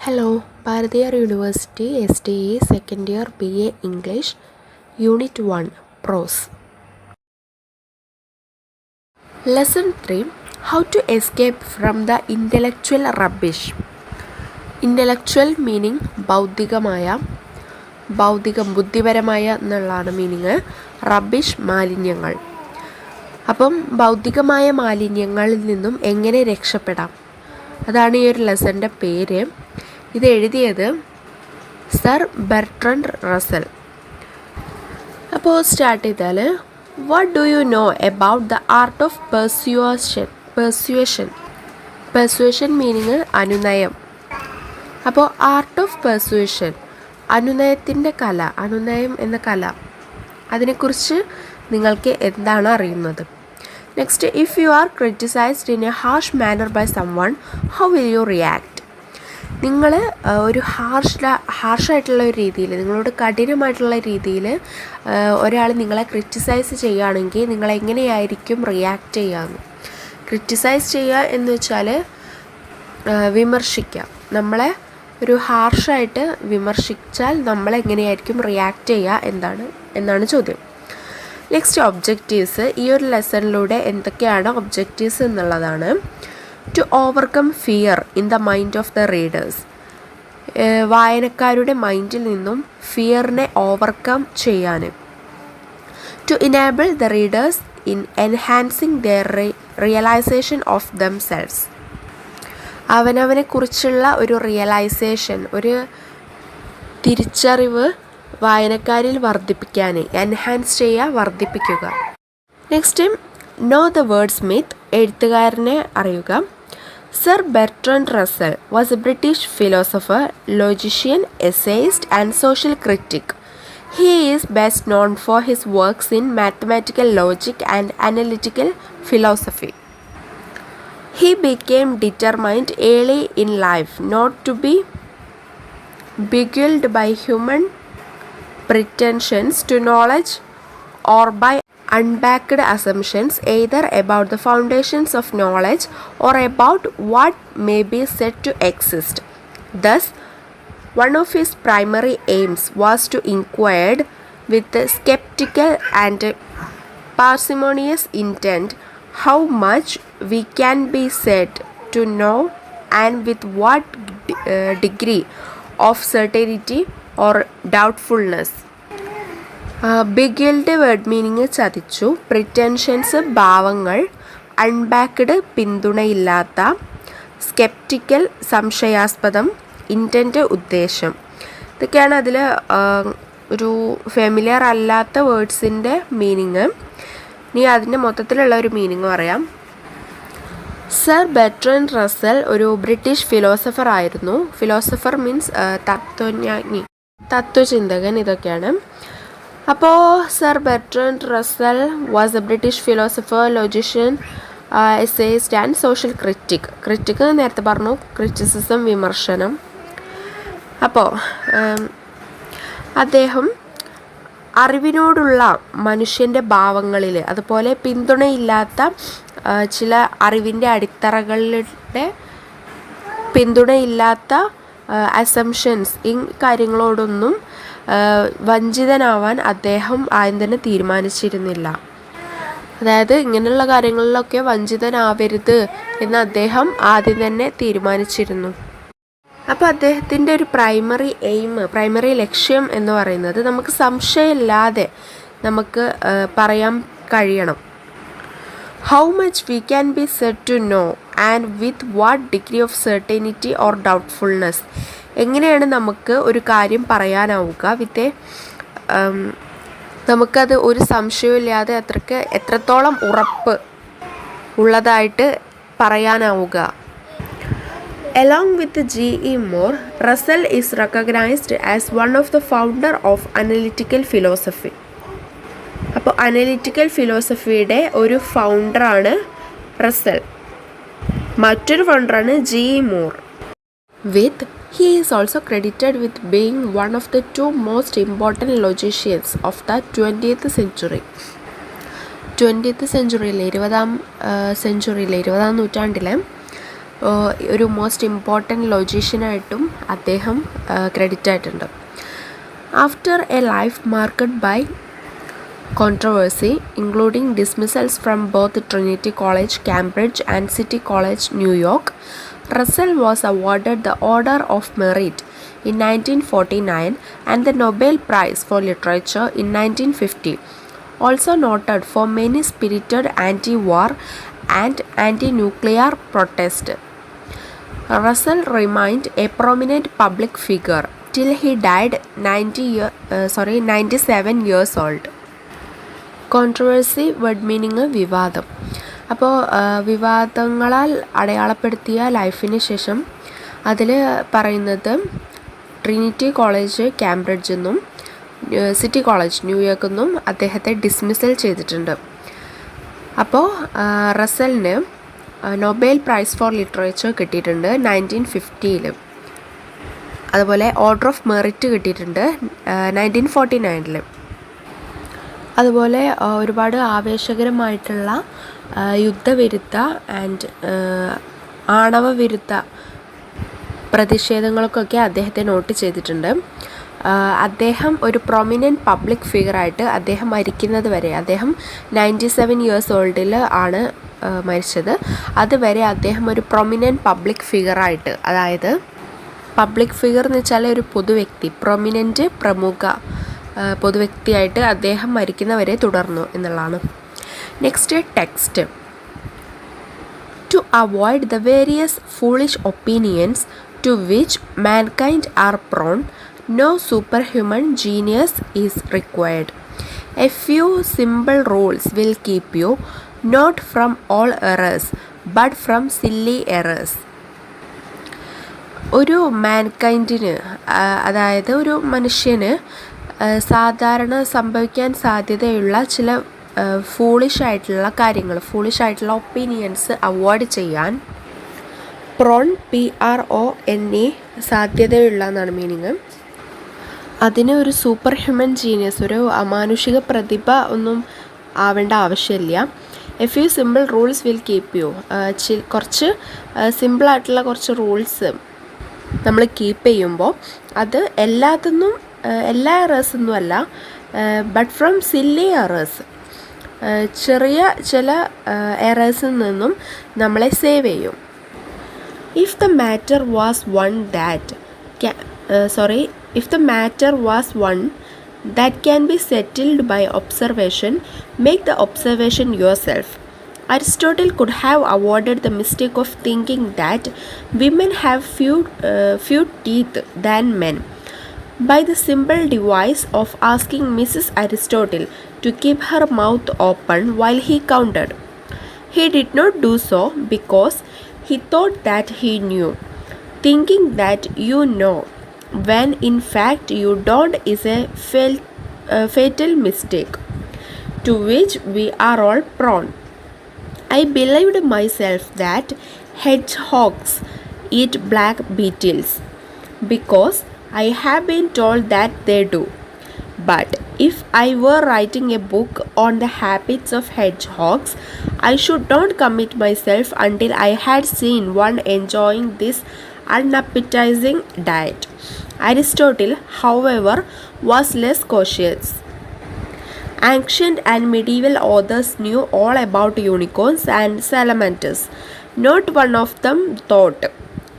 Hello, Bharathiar University USDE second year BA English Unit 1 Prose. Lesson 3 How to escape from the intellectual rubbish. Intellectual meaning ബൗദ്ധികമായ എന്നുള്ളതാണ് meaning. Rubbish മാലിന്യങ്ങൾ. അപ്പം ബൗദ്ധികമായ മാലിന്യങ്ങളിൽ നിന്നും എങ്ങനെ രക്ഷപ്പെടാം, അതാണ് ഈ ഒരു ലെസൻ്റെ പേര്. ഇത് എഴുതിയത് സർ ബെർട്രൻഡ് റസൽ. അപ്പോൾ സ്റ്റാർട്ട് ചെയ്താൽ, what do you know about the art of persuasion meaning അനുനയം. അപ്പോൾ ആർട്ട് ഓഫ് പെർസ്യൂഷൻ, അനുനയത്തിൻ്റെ കല, അനുനയം എന്ന കല, അതിനെക്കുറിച്ച് നിങ്ങൾക്ക് എന്താണ് അറിയുന്നത്? Next, if you are criticised in a harsh manner by someone, how will you react? നിങ്ങൾ ഒരു ഹാർഷായിട്ടുള്ള ഒരു രീതിയിൽ, നിങ്ങളോട് കഠിനമായിട്ടുള്ള രീതിയിൽ ഒരാൾ നിങ്ങളെ ക്രിറ്റിസൈസ് ചെയ്യുകയാണെങ്കിൽ നിങ്ങളെങ്ങനെയായിരിക്കും റിയാക്ട് ചെയ്യാമെന്ന്. ക്രിറ്റിസൈസ് ചെയ്യുക എന്ന് വെച്ചാൽ വിമർശിക്കാം. നമ്മളെ ഒരു ഹാർഷായിട്ട് വിമർശിച്ചാൽ നമ്മളെങ്ങനെയായിരിക്കും റിയാക്ട് ചെയ്യുക എന്നാണ് ചോദ്യം. Next, objectives. ഈ ഒരു ലെസണിലൂടെ എന്തൊക്കെയാണ് ഒബ്ജക്റ്റീവ്സ് എന്നുള്ളതാണ്. To overcome fear in the mind of the readers. വായനക്കാരുടെ മൈൻഡിൽ നിന്നും ഫിയറിനെ ഓവർകം ചെയ്യാൻ. To enable the readers in enhancing their realisation of themselves. അവനവനെക്കുറിച്ചുള്ള ഒരു റിയലൈസേഷൻ, ഒരു തിരിച്ചറിവ് വായനക്കാരിൽ വർദ്ധിപ്പിക്കാൻ, എൻഹാൻസ് ചെയ്യുക, വർദ്ധിപ്പിക്കുക. Next, know the wordsmith. എഴുത്തുകാരനെ അറിയുക. Sir Bertrand Russell was a British philosopher, logician, essayist and social critic. He is best known for his works in mathematical logic and analytical philosophy. He became determined early in life not to be beguiled by human pretensions to knowledge or by unbacked assumptions either about the foundations of knowledge or about what may be said to exist. Thus, one of his primary aims was to inquire with skeptical and parsimonious intent how much we can be said to know and with what degree of certainty or doubtfulness. Beguiled word meaning ചതിച്ചു, pretensions ഭാവങ്ങൾ, അൺബാക്ക്ഡ് പിന്തുണയില്ലാത്ത, sceptical സംശയാസ്പദം, intent ഉദ്ദേശം. ഇതൊക്കെയാണ് അതിൽ ഒരു familiar അല്ലാത്ത വേർഡ്സിൻ്റെ meaning. ഇനി അതിൻ്റെ മൊത്തത്തിലുള്ള ഒരു മീനിങ് പറയാം. സർ ബെർട്രൻഡ് റസൽ ഒരു ബ്രിട്ടീഷ് ഫിലോസഫർ ആയിരുന്നു. ഫിലോസഫർ മീൻസ് തത്വജ്ഞാനി, തത്വചിന്തകൻ, ഇതൊക്കെയാണ്. അപ്പോൾ Sir Bertrand Russell was a British philosopher, logician, essayist and social critic. Critic നേരത്തെ പറഞ്ഞു, ക്രിറ്റിസിസം, വിമർശനം. അപ്പോൾ അദ്ദേഹം അറിവിനോടുള്ള മനുഷ്യൻ്റെ ഭാവങ്ങളിൽ, അതുപോലെ പിന്തുണയില്ലാത്ത ചില അറിവിൻ്റെ അടിത്തറകളുടെ പിന്തുണയില്ലാത്ത അസംഷൻസ്, ഈ കാര്യങ്ങളോടൊന്നും വഞ്ചിതനാവാൻ അദ്ദേഹം ആദ്യം തന്നെ തീരുമാനിച്ചിരുന്നില്ല. അതായത് ഇങ്ങനെയുള്ള കാര്യങ്ങളിലൊക്കെ വഞ്ചിതനാവരുത് എന്ന് അദ്ദേഹം ആദ്യം തന്നെ തീരുമാനിച്ചിരുന്നു. അപ്പോൾ അദ്ദേഹത്തിൻ്റെ ഒരു പ്രൈമറി ലക്ഷ്യം എന്ന് പറയുന്നത് നമുക്ക് സംശയമില്ലാതെ നമുക്ക് പറയാൻ കഴിയണം. How much we can be said to know and with what degree of certainty or doubtfulness. എങ്ങനെയാണ് നമുക്ക് ഒരു കാര്യം പറയാനാവുക, നമുക്കത് ഒരു സംശയമില്ലാതെ എത്രത്തോളം ഉറപ്പ് ഉള്ളതായിട്ട് പറയാനാവുക. Along with G.E. Moore, Russell is recognized as one of the founder of analytical philosophy. അപ്പോൾ അനലിറ്റിക്കൽ ഫിലോസഫിയുടെ ഒരു ഫൗണ്ടറാണ് റസൽ. മറ്റൊരു ഫൗണ്ടറാണ് G.E. Moore. He is also credited with being one of the two most important logicians of the 20th century. 20th century, 20th നൂറ്റാണ്ടിലെ ഒരു most important ലോജിഷ്യനായിട്ടും അദ്ദേഹം credit ആയിട്ടുണ്ട്. After a life marked by controversy, including dismissals from both Trinity College, Cambridge, and City College, New York, Russell was awarded the Order of Merit in 1949 and the Nobel Prize for Literature in 1950, also noted for many spirited anti-war and anti-nuclear protest. Russell remained a prominent public figure till he died 97 years old. Controversy word meaning വിവാദം. അപ്പോൾ വിവാദങ്ങളാൽ അടയാളപ്പെടുത്തിയ ലൈഫിന് ശേഷം അതിൽ പറയുന്നത് Trinity college കാംബ്രിഡ്ജിൽ നിന്നും city college ന്യൂയോർക്കിൽ നിന്നും അദ്ദേഹത്തെ ഡിസ്മിസൽ ചെയ്തിട്ടുണ്ട്. അപ്പോൾ റസലിന് നൊബേൽ പ്രൈസ് ഫോർ ലിറ്ററേച്ചർ കിട്ടിയിട്ടുണ്ട് 1950. അതുപോലെ ഓർഡർ ഓഫ് മെറിറ്റ് കിട്ടിയിട്ടുണ്ട് 1949. അതുപോലെ ഒരുപാട് ആവേശകരമായിട്ടുള്ള യുദ്ധവിരുദ്ധ ആൻഡ് ആണവവിരുദ്ധ പ്രതിഷേധങ്ങൾക്കൊക്കെ അദ്ദേഹത്തെ നോട്ട് ചെയ്തിട്ടുണ്ട്. അദ്ദേഹം ഒരു പ്രൊമിനൻറ്റ് പബ്ലിക് ഫിഗറായിട്ട് അദ്ദേഹം മരിക്കുന്നത് വരെ, അദ്ദേഹം 97 ഇയേഴ്സ് ഓൾഡിൽ ആണ് മരിച്ചത്. അതുവരെ അദ്ദേഹം ഒരു പ്രൊമിനൻറ്റ് പബ്ലിക് ഫിഗറായിട്ട്, അതായത് പബ്ലിക് ഫിഗർ എന്ന് വെച്ചാൽ ഒരു പൊതുവ്യക്തി, പ്രൊമിനൻറ്റ് പ്രമുഖ പൊതുവ്യക്തിയായിട്ട് അദ്ദേഹം മരിക്കുന്നവരെ തുടർന്നു എന്നുള്ളതാണ്. Next text. To avoid the various foolish opinions to which mankind are prone, no super human genius is required. A few simple rules will keep you not from all errors but from silly errors. ഒരു മാൻകൈൻഡിന്, അതായത് ഒരു മനുഷ്യന് സാധാരണ സംഭവിക്കാൻ സാധ്യതയുള്ള ചില ഫൂളിഷായിട്ടുള്ള കാര്യങ്ങൾ, ഫൂളിഷായിട്ടുള്ള ഒപ്പീനിയൻസ് അവോയ്ഡ് ചെയ്യാൻ പ്രോൺ PRONE സാധ്യതയുള്ള എന്നാണ് മീനിങ്. അതിന് ഒരു സൂപ്പർ ഹ്യൂമൻ ജീനിയസ്, ഒരു അമാനുഷിക പ്രതിഭ ഒന്നും ആവേണ്ട ആവശ്യമില്ല. A few simple rules will keep U, കുറച്ച് സിമ്പിളായിട്ടുള്ള കുറച്ച് റൂൾസ് നമ്മൾ കീപ്പ് ചെയ്യുമ്പോൾ അത് എല്ലാ എറേഴ്സൊന്നും അല്ല, ബട്ട് ഫ്രം സില്ലി എറേഴ്സ്, ചെറിയ ചില എറേഴ്സിൽ നിന്നും നമ്മളെ സേവ് ചെയ്യും. If the matter was one that can be settled by observation, make the observation yourself. Aristotle could have avoided the mistake of thinking that women have few teeth than men by the simple device of asking Mrs. Aristotle to keep her mouth open while he counted. He did not do so because he thought that he knew. Thinking that you know when in fact you don't is a fatal mistake to which we are all prone. I believed myself that hedgehogs eat black beetles because I have been told that they do. But if I were writing a book on the habits of hedgehogs, I should not commit myself until I had seen one enjoying this unappetizing diet. Aristotle, however, was less cautious. Ancient and medieval authors knew all about unicorns and salamanders. Not one of them thought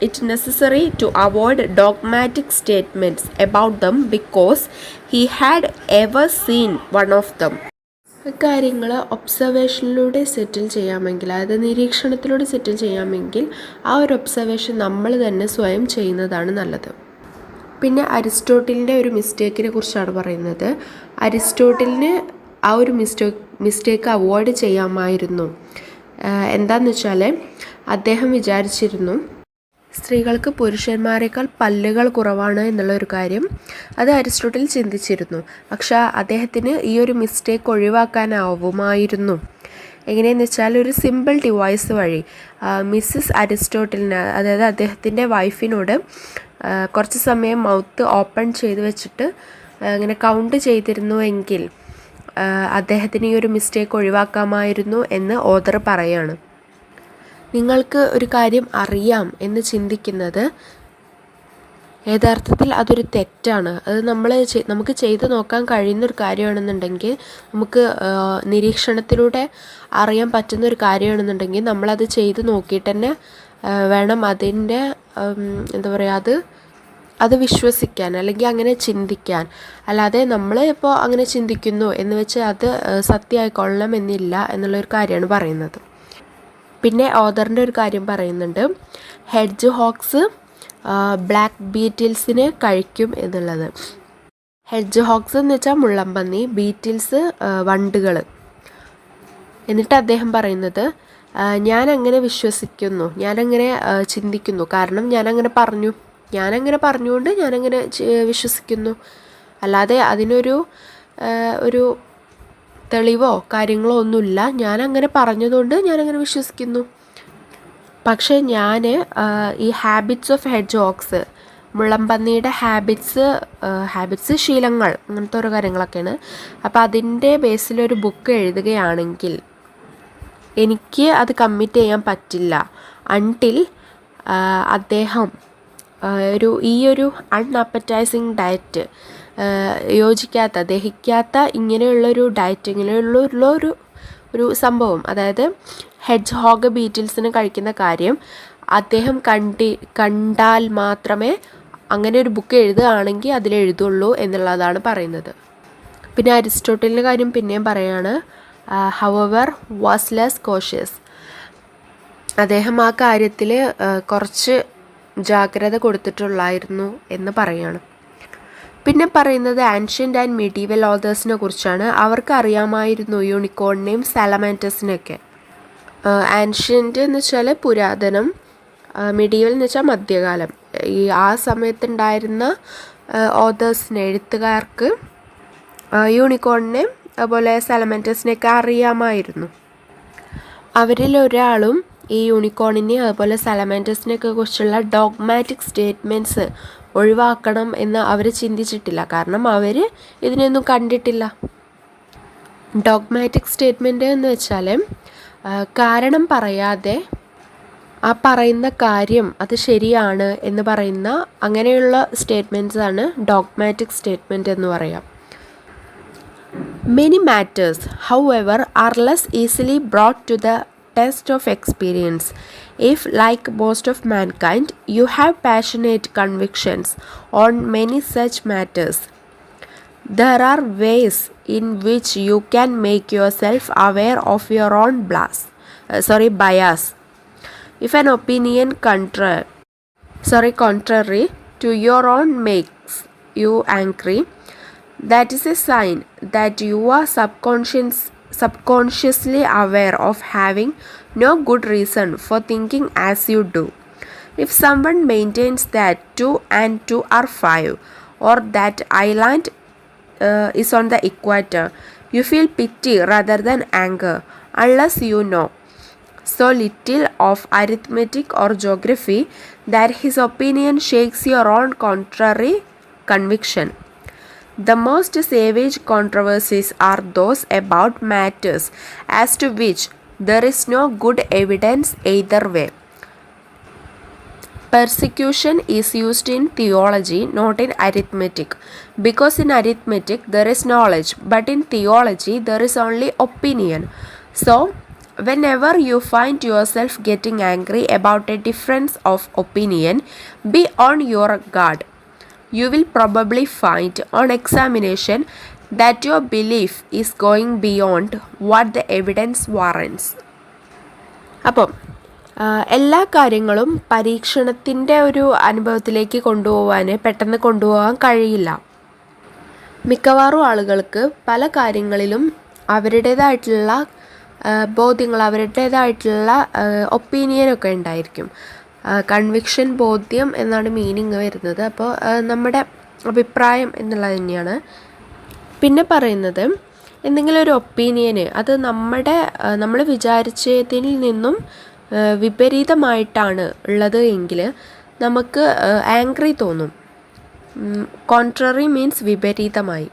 it necessary to avoid dogmatic statements about them because he had ever seen one of them. കാര്യങ്ങൾ ഒബ്സർവേഷനിലൂടെ സെറ്റിൽ ചെയ്യാമെങ്കിൽ, അതായത് നിരീക്ഷണത്തിലൂടെ സെറ്റിൽ ചെയ്യാമെങ്കിൽ ആ ഒരു observation നമ്മൾ തന്നെ സ്വയം ചെയ്യുന്നതാണ് നല്ലത്. പിന്നെ അരിസ്റ്റോട്ടിലിൻ്റെ ഒരു മിസ്റ്റേക്കിനെ കുറിച്ചാണ് പറയുന്നത്. അരിസ്റ്റോട്ടിലിന് ആ ഒരു മിസ്റ്റേക്ക് അവോയ്ഡ് ചെയ്യാമായിരുന്നു. എന്താണെന്ന് വെച്ചാൽ അദ്ദേഹം വിചാരിച്ചിരുന്നു സ്ത്രീകൾക്ക് പുരുഷന്മാരെക്കാൾ പല്ലുകൾ കുറവാണ് എന്നുള്ളൊരു കാര്യം. അത് അരിസ്റ്റോട്ടിൽ ചിന്തിച്ചിരുന്നു. പക്ഷേ അദ്ദേഹത്തിന് ഈ ഒരു മിസ്റ്റേക്ക് ഒഴിവാക്കാനാവുമായിരുന്നു. എങ്ങനെയെന്ന് വെച്ചാൽ ഒരു സിമ്പിൾ ഡിവൈസ് വഴി മിസ്സിസ് അരിസ്റ്റോട്ടിലിന്, അതായത് അദ്ദേഹത്തിൻ്റെ വൈഫിനോട് കുറച്ച് സമയം മൗത്ത് ഓപ്പൺ ചെയ്ത് വെച്ചിട്ട് അങ്ങനെ കൗണ്ട് ചെയ്തിരുന്നുവെങ്കിൽ അദ്ദേഹത്തിന് ഈ ഒരു മിസ്റ്റേക്ക് ഒഴിവാക്കാമായിരുന്നു എന്ന് ഓതർ പറയാണ്. നിങ്ങൾക്ക് ഒരു കാര്യം അറിയാം എന്ന് ചിന്തിക്കുന്നത് യഥാർത്ഥത്തിൽ അതൊരു തെറ്റാണ്. അത് നമുക്ക് ചെയ്ത് നോക്കാൻ കഴിയുന്നൊരു കാര്യമാണെന്നുണ്ടെങ്കിൽ, നമുക്ക് നിരീക്ഷണത്തിലൂടെ അറിയാൻ പറ്റുന്നൊരു കാര്യമാണെന്നുണ്ടെങ്കിൽ നമ്മളത് ചെയ്ത് നോക്കിയിട്ട് തന്നെ വേണം അതിൻ്റെ എന്താ പറയുക അത് വിശ്വസിക്കാൻ, അല്ലെങ്കിൽ അങ്ങനെ ചിന്തിക്കാൻ. അല്ലാതെ നമ്മൾ ഇപ്പോൾ അങ്ങനെ ചിന്തിക്കുന്നു എന്ന് വെച്ച് അത് സത്യമായിക്കൊള്ളണം എന്നില്ല എന്നുള്ളൊരു കാര്യമാണ് പറയുന്നത്. പിന്നെ ഓഥറിൻ്റെ ഒരു കാര്യം പറയുന്നുണ്ട്, ഹെഡ്ജ് ഹോക്സ് ബ്ലാക്ക് ബീറ്റിൽസിനെ കഴിക്കും എന്നുള്ളത്. ഹെഡ്ജ് ഹോക്സ് എന്ന് വെച്ചാൽ മുള്ളംപന്നി, ബീറ്റിൽസ് വണ്ടുകൾ. എന്നിട്ട് അദ്ദേഹം പറയുന്നത്, ഞാനങ്ങനെ വിശ്വസിക്കുന്നു, ഞാനങ്ങനെ ചിന്തിക്കുന്നു, കാരണം ഞാനങ്ങനെ പറഞ്ഞുകൊണ്ട് ഞാനങ്ങനെ വിശ്വസിക്കുന്നു. അല്ലാതെ അതിനൊരു തെളിവോ കാര്യങ്ങളോ ഒന്നുമില്ല, ഞാനങ്ങനെ പറഞ്ഞതുകൊണ്ട് ഞാനങ്ങനെ വിശ്വസിക്കുന്നു. പക്ഷേ ഞാൻ ഈ ഹാബിറ്റ്സ് ഓഫ് ഹെഡ്ജ് ഹോക്സ്, മുള്ളംപന്നിയുടെ ഹാബിറ്റ്സ് ശീലങ്ങൾ, അങ്ങനത്തെ ഓരോ കാര്യങ്ങളൊക്കെയാണ്. അപ്പോൾ അതിൻ്റെ ബേസിലൊരു ബുക്ക് എഴുതുകയാണെങ്കിൽ എനിക്ക് അത് കമ്മിറ്റ് ചെയ്യാൻ പറ്റില്ല അൺടിൽ അദ്ദേഹം ഈ ഒരു അൺഅപ്പറ്റൈസിങ് ഡയറ്റ്, ദഹിക്കാത്ത ഇങ്ങനെയുള്ളൊരു ഡയറ്റ്, ഇങ്ങനെയുള്ളൊരു സംഭവം, അതായത് ഹെഡ്ജ് ഹോഗ് ബീറ്റിൽസിന് കഴിക്കുന്ന കാര്യം അദ്ദേഹം കണ്ടാൽ മാത്രമേ അങ്ങനെ ഒരു ബുക്ക് എഴുതുകയാണെങ്കിൽ അതിലെഴുതുള്ളൂ എന്നുള്ളതാണ് പറയുന്നത്. പിന്നെ അരിസ്റ്റോട്ടലിൻ്റെ കാര്യം പിന്നെയും പറയാണ്, ഹവവർ വാസ് ലെസ് കോഷ്യസ്. അദ്ദേഹം ആ കാര്യത്തിൽ കുറച്ച് ജാഗ്രത കൊടുത്തിട്ടുള്ളായിരുന്നു എന്ന് പറയാണ്. പിന്നെ പറയുന്നത് ആൻഷ്യൻ്റ് ആൻഡ് മിഡീവൽ ഓതേഴ്സിനെ കുറിച്ചാണ്. അവർക്ക് അറിയാമായിരുന്നു യൂണിക്കോണിനെയും സാലമാൻറ്റസിനെയൊക്കെ. ആൻഷ്യൻ്റ് എന്ന് വെച്ചാൽ പുരാതനം, മിഡീവൽ എന്ന് വെച്ചാൽ മധ്യകാലം. ആ സമയത്തുണ്ടായിരുന്ന ഓതേഴ്സിനെ, എഴുത്തുകാർക്ക് യൂണിക്കോണിനെയും അതുപോലെ സാലമാൻറ്റസിനെയൊക്കെ അറിയാമായിരുന്നു. അവരിൽ ഒരാളും ഈ യൂണിക്കോണിനെ അതുപോലെ സാലമാൻറ്റസിനെയൊക്കെ കുറിച്ചുള്ള ഡോഗ്മാറ്റിക് സ്റ്റേറ്റ്മെൻറ്റ്സ് ഒഴിവാക്കണം എന്ന് അവർ ചിന്തിച്ചിട്ടില്ല. കാരണം അവർ ഇതിനൊന്നും കണ്ടിട്ടില്ല. ഡോഗ്മാറ്റിക് സ്റ്റേറ്റ്മെൻറ്റ് എന്ന് വെച്ചാൽ കാരണം പറയാതെ ആ പറയുന്ന കാര്യം അത് ശരിയാണ് എന്ന് പറയുന്ന അങ്ങനെയുള്ള സ്റ്റേറ്റ്മെൻറ്റ്സാണ് ഡോഗ്മാറ്റിക് സ്റ്റേറ്റ്മെൻറ്റ് എന്ന് പറയാം. Many matters, however, are less easily brought to the test of experience. If, like most of mankind, you have passionate convictions on many such matters, there are ways in which you can make yourself aware of your own bias. If an opinion contrary to your own makes you angry, that is a sign that you are subconsciously aware of having no good reason for thinking as you do. If someone maintains that 2 and 2 are 5, or that island is on the equator, you feel pity rather than anger, unless you know so little of arithmetic or geography that his opinion shakes your own contrary conviction. The most savage controversies are those about matters as to which there is no good evidence either way. Persecution is used in theology, not in arithmetic, because in arithmetic there is knowledge, but in theology there is only opinion. So, whenever you find yourself getting angry about a difference of opinion, be on your guard. You will probably find on examination that your belief is going beyond what the evidence warrants. അപ്പം എല്ലാ കാര്യങ്ങളും പരീക്ഷണത്തിൻ്റെ ഒരു അനുഭവത്തിലേക്ക് പെട്ടെന്ന് കൊണ്ടുപോകാൻ കഴിയില്ല. മിക്കവാറും ആളുകൾക്ക് പല കാര്യങ്ങളിലും അവരുടേതായിട്ടുള്ള ബോധ്യങ്ങൾ, അവരുടേതായിട്ടുള്ള ഒപ്പീനിയനൊക്കെ ഉണ്ടായിരിക്കും. കൺവിക്ഷൻ, ബോധ്യം എന്നാണ് മീനിങ് വരുന്നത്. അപ്പോൾ നമ്മുടെ അഭിപ്രായം എന്നുള്ളത് തന്നെയാണ്. പിന്നെ പറയുന്നത്, എന്തെങ്കിലും ഒരു ഒപ്പീനിയന് അത് നമ്മൾ വിചാരിച്ചതിൽ നിന്നും വിപരീതമായിട്ടാണ് ഉള്ളത് എങ്കിൽ നമുക്ക് ആംഗ്രി തോന്നും. കോൺട്രറി മീൻസ് വിപരീതമായി.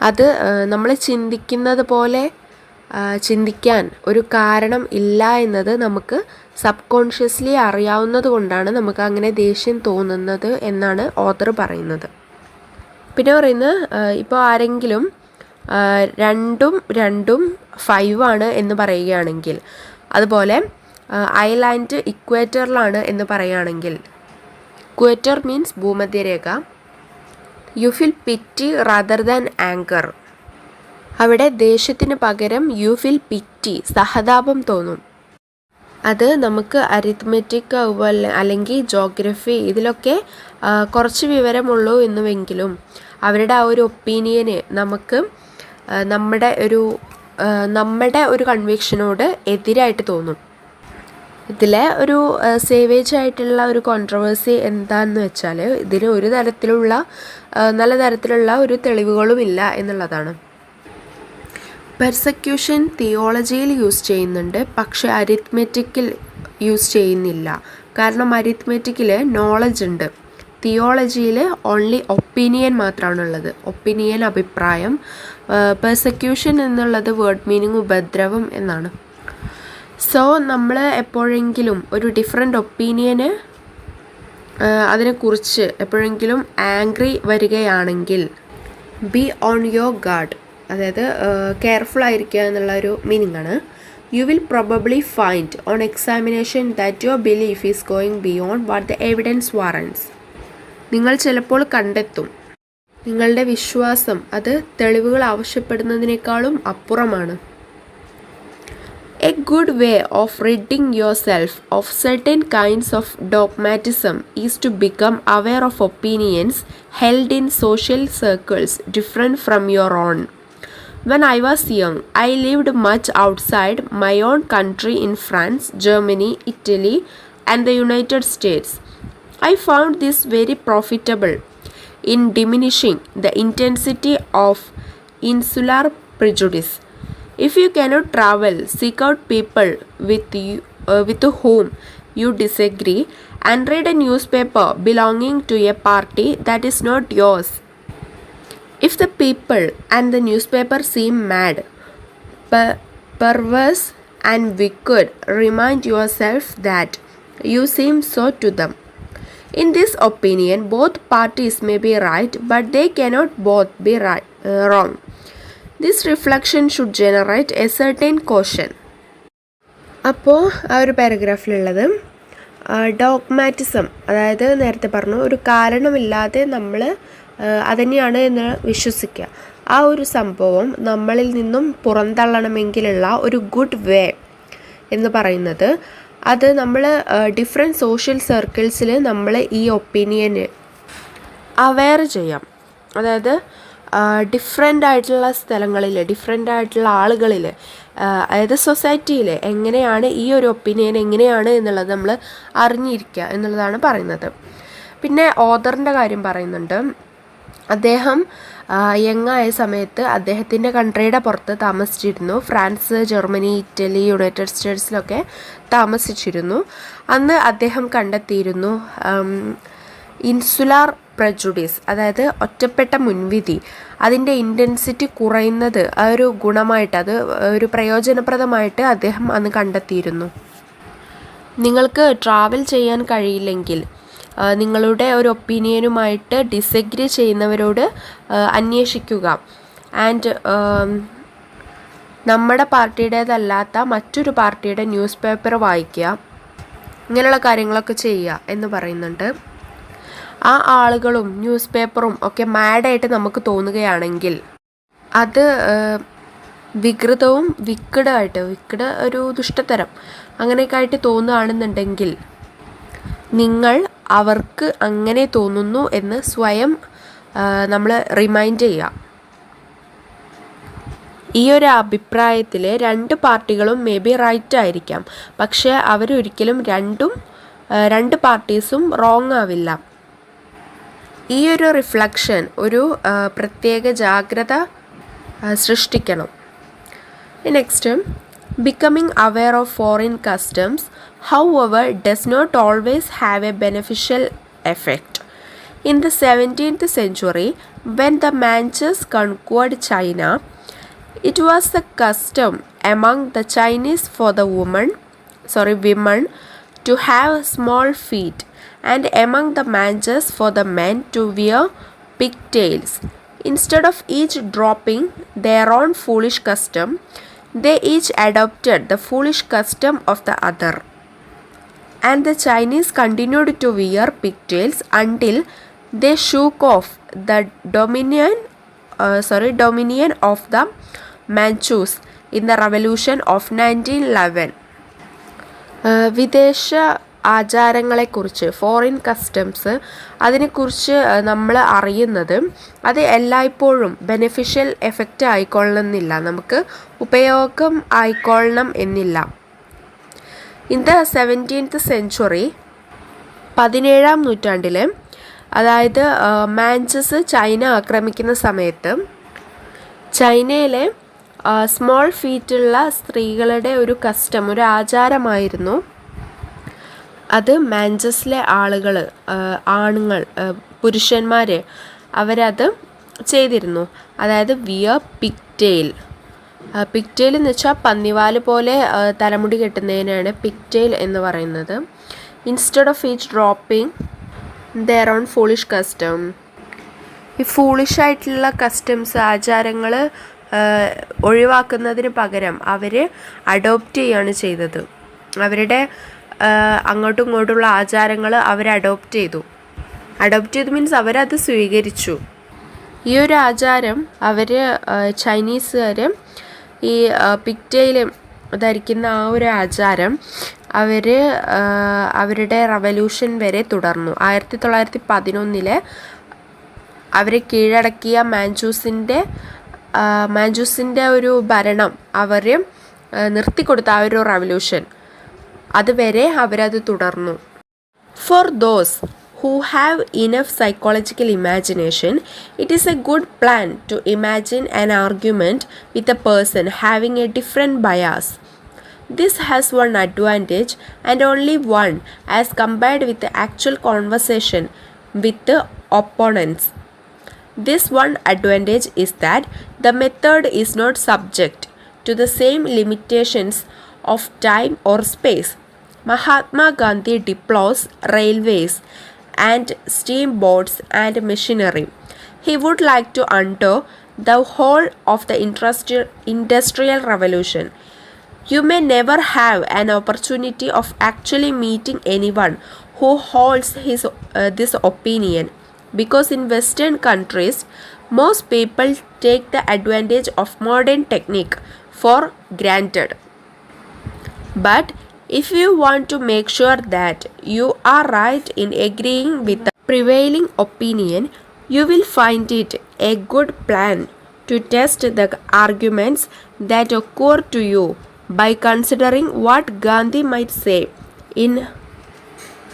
അത് നമ്മൾ ചിന്തിക്കുന്നത് പോലെ ചിന്തിക്കാൻ ഒരു കാരണം ഇല്ല എന്നത് നമുക്ക് സബ് കോൺഷ്യസ്ലി അറിയാവുന്നത് കൊണ്ടാണ് നമുക്ക് അങ്ങനെ ദേഷ്യം തോന്നുന്നത് എന്നാണ് ഓഥർ പറയുന്നത്. പിന്നെ പറയുന്നത് ഇപ്പോൾ ആരെങ്കിലും രണ്ടും 5 ആണ് എന്ന് പറയുകയാണെങ്കിൽ, അതുപോലെ ഐലാൻഡ് ഇക്വേറ്ററിലാണ് എന്ന് പറയുകയാണെങ്കിൽ, ഇക്വേറ്റർ മീൻസ് ഭൂമധ്യരേഖ, you feel pity rather than anger. അവിടെ ദേഷ്യത്തിന് പകരം യു ഫീൽ പിറ്റി, സഹതാപം തോന്നും. അത് നമുക്ക് അരിത്മെറ്റിക് അല്ലെങ്കിൽ ജോഗ്രഫി ഇതിലൊക്കെ കുറച്ച് വിവരമുള്ളൂ എന്നുവെങ്കിലും അവരുടെ ആ ഒരു ഒപ്പീനിയന് നമുക്ക് നമ്മുടെ ഒരു കൺവിക്ഷനോട് എതിരായിട്ട് തോന്നും. ഇതിലെ ഒരു സേവേജ് ആയിട്ടുള്ള ഒരു കോൺട്രവേഴ്സി എന്താണെന്ന് വെച്ചാൽ ഇതിന് ഒരു തരത്തിലുള്ള നല്ല തരത്തിലുള്ള ഒരു തെളിവുകളുമില്ല എന്നുള്ളതാണ്. പെർസെക്യൂഷൻ തിയോളജിയിൽ യൂസ് ചെയ്യുന്നുണ്ട്, പക്ഷേ അരിത്മെറ്റിക്കിൽ യൂസ് ചെയ്യുന്നില്ല. കാരണം അരിത്മെറ്റിക്കിൽ നോളജ് ഉണ്ട്, തിയോളജിയിൽ ഓൺലി ഒപ്പീനിയൻ മാത്രമാണുള്ളത്. ഒപ്പീനിയൻ, അഭിപ്രായം. പെർസെക്യൂഷൻ എന്നുള്ളത് വേർഡ് മീനിങ് ഉപദ്രവം എന്നാണ്. സോ നമ്മൾ എപ്പോഴെങ്കിലും ഒരു ഡിഫറെൻ്റ് ഒപ്പീനിയന് അതിനെക്കുറിച്ച് എപ്പോഴെങ്കിലും ആംഗ്രി വരികയാണെങ്കിൽ ബി ഓൺ യുവർ ഗാർഡ്, അതായത് കെയർഫുൾ ആയിരിക്കുക എന്നുള്ള ഒരു മീനിങ് ആണ്. You will probably find on examination that your belief is going beyond what the evidence warrants. നിങ്ങൾ ചിലപ്പോൾ കണ്ടെത്തും നിങ്ങളുടെ വിശ്വാസം അത് തെളിവുകൾ ആവശ്യപ്പെടുന്നതിനേക്കാളും അപ്പുറമാണ്. A good way of ridding yourself of certain kinds of dogmatism is to become aware of opinions held in social circles different from your own. When I was young, I lived much outside my own country in France, Germany, Italy, and the United States. I found this very profitable in diminishing the intensity of insular prejudice. If you cannot travel, seek out people with whom you disagree and read a newspaper belonging to a party that is not yours. If the people and the newspaper seem mad, perverse and wicked, remind yourself that you seem so to them. In this opinion, both parties may be right, but they cannot both be wrong. This reflection should generate a certain caution. അപ്പോൾ ആ ഒരു പാരഗ്രാഫിലുള്ളത് ഡോഗ്മാറ്റിസം, അതായത് നേരത്തെ പറഞ്ഞു ഒരു കാരണമില്ലാതെ നമ്മൾ അതുതന്നെയാണ് എന്ന് വിശ്വസിക്കുക. ആ ഒരു സംഭവം നമ്മളിൽ നിന്നും പുറന്തള്ളണമെങ്കിലുള്ള ഒരു ഗുഡ് വേ എന്ന് പറയുന്നത് അത് നമ്മൾ ഡിഫറെൻറ്റ് സോഷ്യൽ സർക്കിൾസിൽ നമ്മൾ ഈ ഒപ്പീനിയന് അവെയർ ചെയ്യാം. അതായത് ഡിഫറെൻ്റ് ആയിട്ടുള്ള സ്ഥലങ്ങളിൽ, ഡിഫറെൻ്റ് ആയിട്ടുള്ള ആളുകളിൽ, അതായത് സൊസൈറ്റിയിൽ എങ്ങനെയാണ് ഈ ഒരു ഒപ്പീനിയൻ എങ്ങനെയാണ് എന്നുള്ളത് നമ്മൾ അറിഞ്ഞിരിക്കുക എന്നുള്ളതാണ് പറയുന്നത്. പിന്നെ ഓഥറിൻ്റെ കാര്യം പറയുന്നുണ്ട്. അദ്ദേഹം യങ്ങായ സമയത്ത് അദ്ദേഹത്തിൻ്റെ കൺട്രിയുടെ പുറത്ത് താമസിച്ചിരുന്നു. ഫ്രാൻസ്, ജർമ്മനി, ഇറ്റലി, യുണൈറ്റഡ് സ്റ്റേറ്റ്സിലൊക്കെ താമസിച്ചിരുന്നു. അന്ന് അദ്ദേഹം കണ്ടെത്തിയിരുന്നു ഇൻസുലാർ prejudice, അതായത് ഒറ്റപ്പെട്ട മുൻവിധി, അതിൻ്റെ ഇൻറ്റൻസിറ്റി കുറയുന്നത് ആ ഒരു ഗുണമായിട്ട്, അത് ഒരു പ്രയോജനപ്രദമായിട്ട് അദ്ദേഹം അന്ന് കണ്ടെത്തിയിരുന്നു. നിങ്ങൾക്ക് ട്രാവൽ ചെയ്യാൻ കഴിയില്ലെങ്കിൽ നിങ്ങളുടെ ഒരു ഒപ്പീനിയനുമായിട്ട് ഡിസഗ്രി ചെയ്യുന്നവരോട് അന്വേഷിക്കുക. ആൻഡ് നമ്മുടെ പാർട്ടിയുടേതല്ലാത്ത മറ്റൊരു പാർട്ടിയുടെ ന്യൂസ് പേപ്പർ വായിക്കുക. ഇങ്ങനെയുള്ള കാര്യങ്ങളൊക്കെ ചെയ്യുക എന്ന് പറയുന്നുണ്ട്. ആ ആളുകളും ന്യൂസ് പേപ്പറും ഒക്കെ മാഡായിട്ട് നമുക്ക് തോന്നുകയാണെങ്കിൽ അത് വികൃതവും വിക്കട് ഒരു ദുഷ്ടതരം അങ്ങനെയൊക്കെ ആയിട്ട് തോന്നുകയാണെന്നുണ്ടെങ്കിൽ നിങ്ങൾ അവർക്ക് അങ്ങനെ തോന്നുന്നു എന്ന് സ്വയം നമ്മൾ റിമൈൻഡ് ചെയ്യുക. ഈ ഒരു അഭിപ്രായത്തിൽ രണ്ട് പാർട്ടികളും മേ ബി റൈറ്റ് ആയിരിക്കാം, പക്ഷേ അവരൊരിക്കലും രണ്ട് പാർട്ടീസും റോങ് ആവില്ല. ഈ ഒരു റിഫ്ലക്ഷൻ ഒരു പ്രത്യേക ജാഗ്രത സൃഷ്ടിക്കണം. Next, becoming aware of foreign customs, however, does not always have a beneficial effect. In the 17th century, when the Manchus conquered China, It was the custom among the Chinese for the women to have small feet, and among the Manchus for the men to wear pigtails. Instead of each dropping their own foolish custom, they each adopted the foolish custom of the other. And the Chinese continued to wear pigtails until they shook off the dominion of the Manchus in the revolution of 1911. വിദേശ ആചാരങ്ങളെക്കുറിച്ച്, foreign customs, അതിനെക്കുറിച്ച് നമ്മൾ അറിയുന്നത് അത് എല്ലായ്പ്പോഴും beneficial effect ആയിക്കൊള്ളണമെന്നില്ല, നമുക്ക് ഉപയോഗം ആയിക്കൊള്ളണം എന്നില്ല. In the 17th century, 17ാം നൂറ്റാണ്ടിൽ, അതായത് മാഞ്ചസ് ചൈന ആക്രമിക്കുന്ന സമയത്ത് ചൈനയിലെ സ്മോൾ ഫീറ്റുള്ള സ്ത്രീകളുടെ ഒരു കസ്റ്റം, ഒരു ആചാരമായിരുന്നു അത്. മാഞ്ചസിലെ ആണുങ്ങൾ, പുരുഷന്മാർ അവരത് ചെയ്തിരുന്നു. അതായത് വിയർ പിഗ്ടെയിൽ. പിഗ്ടെയിൽ എന്ന് വെച്ചാൽ പന്നിവാല് പോലെ തലമുടി കെട്ടുന്നതിനാണ് പിഗ്ടെയിൽ എന്ന് പറയുന്നത്. Instead of each dropping their own foolish custom. ഈ ഫൂളിഷായിട്ടുള്ള കസ്റ്റംസ്, ആചാരങ്ങൾ ഒഴിവാക്കുന്നതിന് പകരം അവർ അഡോപ്റ്റ് ചെയ്യുകയാണ് ചെയ്തത്. അവരുടെ അങ്ങോട്ടും ഇങ്ങോട്ടുള്ള ആചാരങ്ങൾ അവർ അഡോപ്റ്റ് ചെയ്തു മീൻസ് അവരത് സ്വീകരിച്ചു. ഈ ഒരു ആചാരം ചൈനീസുകാർ ഈ പിഗ്ടെയിൽ ധരിക്കുന്ന ആ ഒരു ആചാരം അവരുടെ റവല്യൂഷൻ വരെ തുടർന്നു. 1911 അവരെ കീഴടക്കിയ മാഞ്ചൂസിൻ്റെ ഒരു ഭരണം അവർ നിർത്തിക്കൊടുത്ത ആ ഒരു റവല്യൂഷൻ, അതുവരെ അവരത് തുടർന്നു. For those who have enough psychological imagination, it is a good plan to imagine an argument with a person having a different bias. This has one advantage, and only one, as compared with the actual conversation with the opponents. This one advantage is that the method is not subject to the same limitations of time or space. Mahatma Gandhi deplores railways and steamboats and machinery. He would like to undo the whole of the industrial revolution. You may never have an opportunity of actually meeting anyone who holds this opinion, because in Western countries most people take the advantage of modern technique for granted. But if you want to make sure that you are right in agreeing with the prevailing opinion, you will find it a good plan to test the arguments that occur to you by considering what Gandhi might say in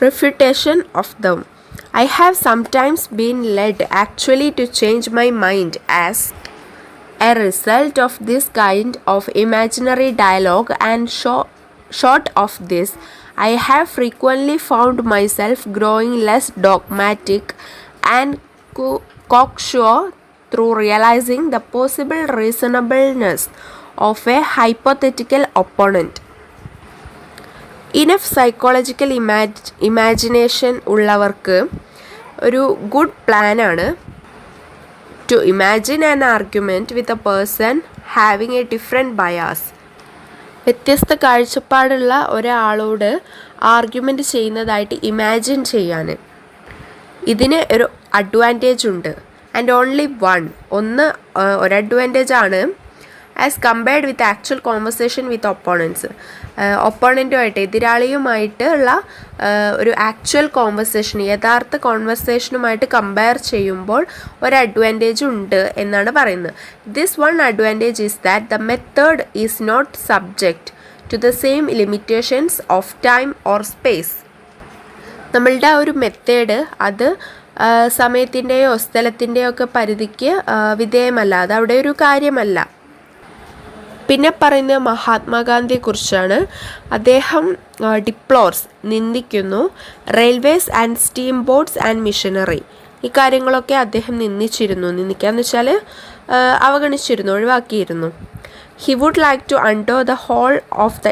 refutation of them. I have sometimes been led actually to change my mind as a result of this kind of imaginary dialogue, and short of this, I have frequently found myself growing less dogmatic and cocksure through realizing the possible reasonableness of a hypothetical opponent. Enough psychological imagination ഉള്ളവർക്ക് ഒരു good പ്ലാനാണ് to imagine an argument with a person having a different bias. വ്യത്യസ്ത കാഴ്ചപ്പാടുള്ള ഒരാളോട് argument ചെയ്യുന്നതായിട്ട് imagine ചെയ്യാൻ. ഇതിന് ഒരു advantage ഉണ്ട്. ആൻഡ് ഓൺലി ഒരു അഡ്വാൻറ്റേജ് ആണ്, as compared with actual conversation with opponents. ഒപ്പോണൻറ്റുമായിട്ട്, എതിരാളിയുമായിട്ടുള്ള ഒരു ആക്ച്വൽ കോൺവെർസേഷൻ, യഥാർത്ഥ കോൺവെർസേഷനുമായിട്ട് കമ്പയർ ചെയ്യുമ്പോൾ ഒരു അഡ്വാൻറ്റേജ് ഉണ്ട് എന്നാണ് പറയുന്നത്. This one advantage is that the method is not subject to the same limitations of time or space. നമ്മളുടെ ആ ഒരു മെത്തേഡ് അത് സമയത്തിൻ്റെയോ സ്ഥലത്തിൻ്റെയോ ഒക്കെ പരിധിക്ക് വിധേയമല്ല, അത് അവിടെ ഒരു കാര്യമല്ല. പിന്നെ പറയുന്നത് മഹാത്മാഗാന്ധിയെക്കുറിച്ചാണ്. അദ്ദേഹം നിന്ദിക്കുന്നു railways and steam boats and missionary. ഇക്കാര്യങ്ങളൊക്കെ അദ്ദേഹം നിന്ദിക്കാന്ന് വെച്ചാൽ അവഗണിച്ചിരുന്നു, ഒഴിവാക്കിയിരുന്നു. He would like to undo the whole of the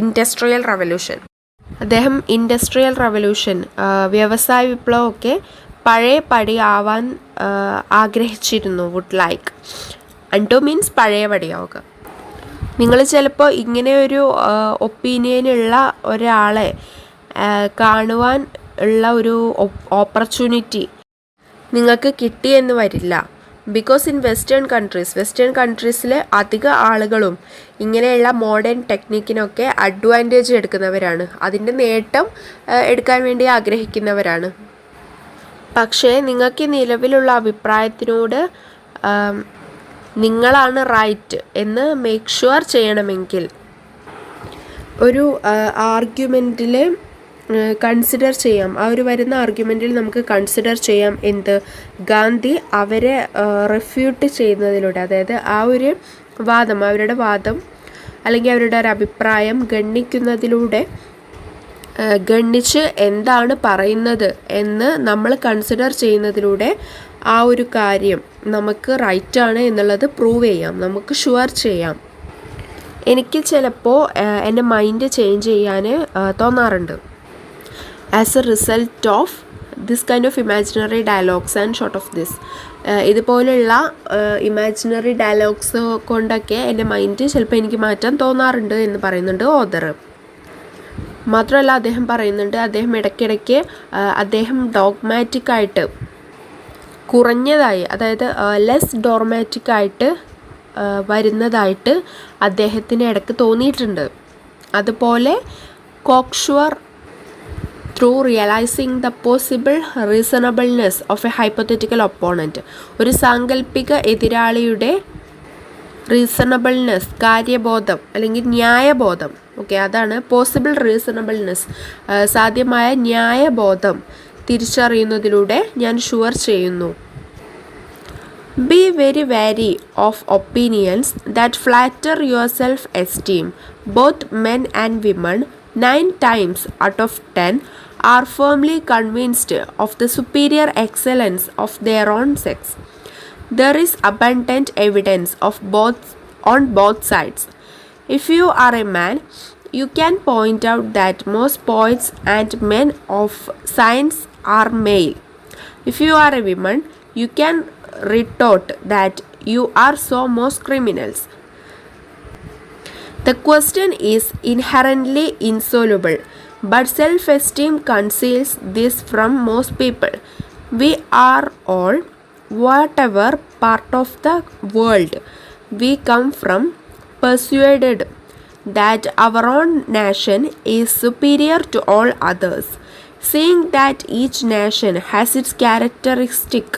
industrial revolution. അദ്ദേഹം ഇൻഡസ്ട്രിയൽ റവല്യൂഷൻ, വ്യവസായ വിപ്ലവമൊക്കെ പഴയ പടി ആവാൻ ആഗ്രഹിച്ചിരുന്നു. വുഡ് ലൈക്ക്, അണ്ടോ മീൻസ് പഴയ പടിയാവുക. നിങ്ങൾ ചിലപ്പോൾ ഇങ്ങനെയൊരു ഒപ്പീനിയനുള്ള ഒരാളെ കാണുവാൻ ഉള്ള ഒരു ഓപ്പർച്യൂണിറ്റി നിങ്ങൾക്ക് കിട്ടിയെന്ന് വരില്ല. ബിക്കോസ് ഇൻ വെസ്റ്റേൺ കൺട്രീസിലെ അധിക ആളുകളും ഇങ്ങനെയുള്ള മോഡേൺ ടെക്നിക്കിനൊക്കെ അഡ്വാൻറ്റേജ് എടുക്കുന്നവരാണ്, അതിൻ്റെ നേട്ടം എടുക്കാൻ വേണ്ടി ആഗ്രഹിക്കുന്നവരാണ്. പക്ഷേ നിങ്ങൾക്ക് നിലവിലുള്ള അഭിപ്രായത്തിനോട് നിങ്ങളാണ് റൈറ്റ് എന്ന് മേക്ക് ഷുവർ ചെയ്യണമെങ്കിൽ ഒരു ആർഗ്യുമെൻറ്റിൽ കൺസിഡർ ചെയ്യാം. ആ ഒരു വരുന്ന ആർഗ്യുമെൻറ്റിൽ നമുക്ക് കൺസിഡർ ചെയ്യാം എന്ത്, ഗാന്ധി അവരെ റെഫ്യൂട്ട് ചെയ്യുന്നതിലൂടെ, അതായത് ആ ഒരു അവരുടെ വാദം അല്ലെങ്കിൽ അവരുടെ ഒരു അഭിപ്രായം ഗണ്ണിച്ച് എന്താണ് പറയുന്നത് എന്ന് നമ്മൾ കൺസിഡർ ചെയ്യുന്നതിലൂടെ ആ ഒരു കാര്യം നമുക്ക് റൈറ്റാണ് എന്നുള്ളത് പ്രൂവ് ചെയ്യാം, നമുക്ക് ഷുവർ ചെയ്യാം. എനിക്ക് ചിലപ്പോൾ എൻ്റെ മൈൻഡ് ചേഞ്ച് ചെയ്യാൻ തോന്നാറുണ്ട് as A result of this kind of imaginary dialogues and short of this. ഇതുപോലുള്ള ഇമാജിനറി ഡയലോഗ്സ് കൊണ്ടൊക്കെ എൻ്റെ മൈൻഡ് ചിലപ്പോൾ എനിക്ക് മാറ്റാൻ തോന്നാറുണ്ട് എന്ന് പറയുന്നുണ്ട് ഓതർ. മാത്രമല്ല അദ്ദേഹം പറയുന്നുണ്ട്, അദ്ദേഹം ഇടയ്ക്കിടയ്ക്ക് അദ്ദേഹം ഡോഗ്മാറ്റിക്കായിട്ട് കുറഞ്ഞതായി, അതായത് ലെസ് ഡോർമാറ്റിക്കായിട്ട് വരുന്നതായിട്ട് അദ്ദേഹത്തിന് ഇടയ്ക്ക് തോന്നിയിട്ടുണ്ട്. അതുപോലെ cocksure through realising the possible reasonableness of a hypothetical opponent, ഒരു സാങ്കല്പിക എതിരാളിയുടെ റീസണബിൾനെസ്, കാര്യബോധം അല്ലെങ്കിൽ ന്യായബോധം, ഓക്കെ, അതാണ് പോസിബിൾ റീസണബിൾനെസ്, സാധ്യമായ ന്യായബോധം തിരിച്ചറിയുന്നതിലൂടെ ഞാൻ ഷുവർ ചെയ്യുന്നു. Be very wary of opinions that flatter your self esteem. Both men and women 9 times out of 10 are firmly convinced of the superior excellence of their own sex. There is abundant evidence on both sides. If you are a man, you can point out that most poets and men of science are male. If you are a woman, you can retort that you are so most criminals. The question is inherently insoluble, but self-esteem conceals this from most people. We are all, whatever part of the world we come from, persuaded that our own nation is superior to all others. Seeing that each nation has its characteristic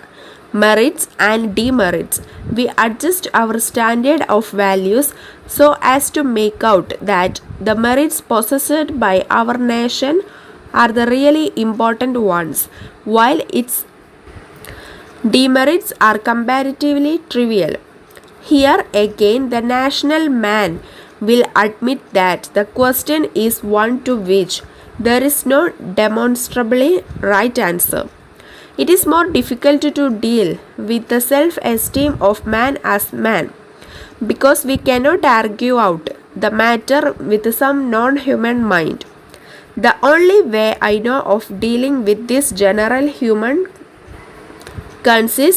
merits and demerits, we adjust our standard of values so as to make out that the merits possessed by our nation are the really important ones, while its demerits are comparatively trivial. Here again, the national man will admit that the question is one to which there is no demonstrably right answer. It is more difficult to deal with the self-esteem of man as man, because we cannot argue out the matter with some non-human mind. The only way I know of dealing with this general human conceit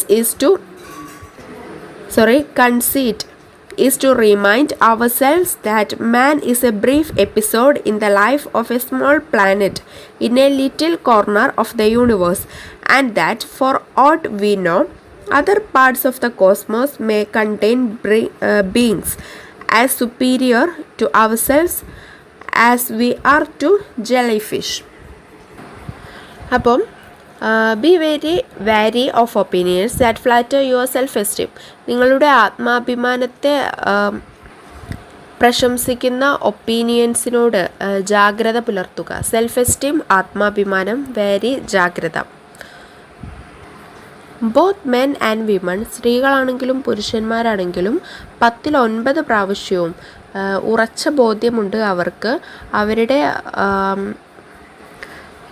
is to remind ourselves that man is a brief episode in the life of a small planet in a little corner of the universe, and that for aught we know, other parts of the cosmos may contain beings as superior to ourselves as we are to jellyfish. അപ്പം B very wary of opinions that flatter your self esteem. നിങ്ങളുടെ ആത്മാഭിമാനത്തെ പ്രശംസിക്കുന്ന ഒപ്പീനിയൻസിനോട് ജാഗ്രത പുലർത്തുക. Self esteem, ആത്മാഭിമാനം, very ജാഗ്രത. Both men and women, സ്ത്രീകളാണെങ്കിലും പുരുഷന്മാരാണെങ്കിലും 10-9 പ്രാവശ്യവും ഉറച്ച ബോധ്യമുണ്ട് അവർക്ക് അവരുടെ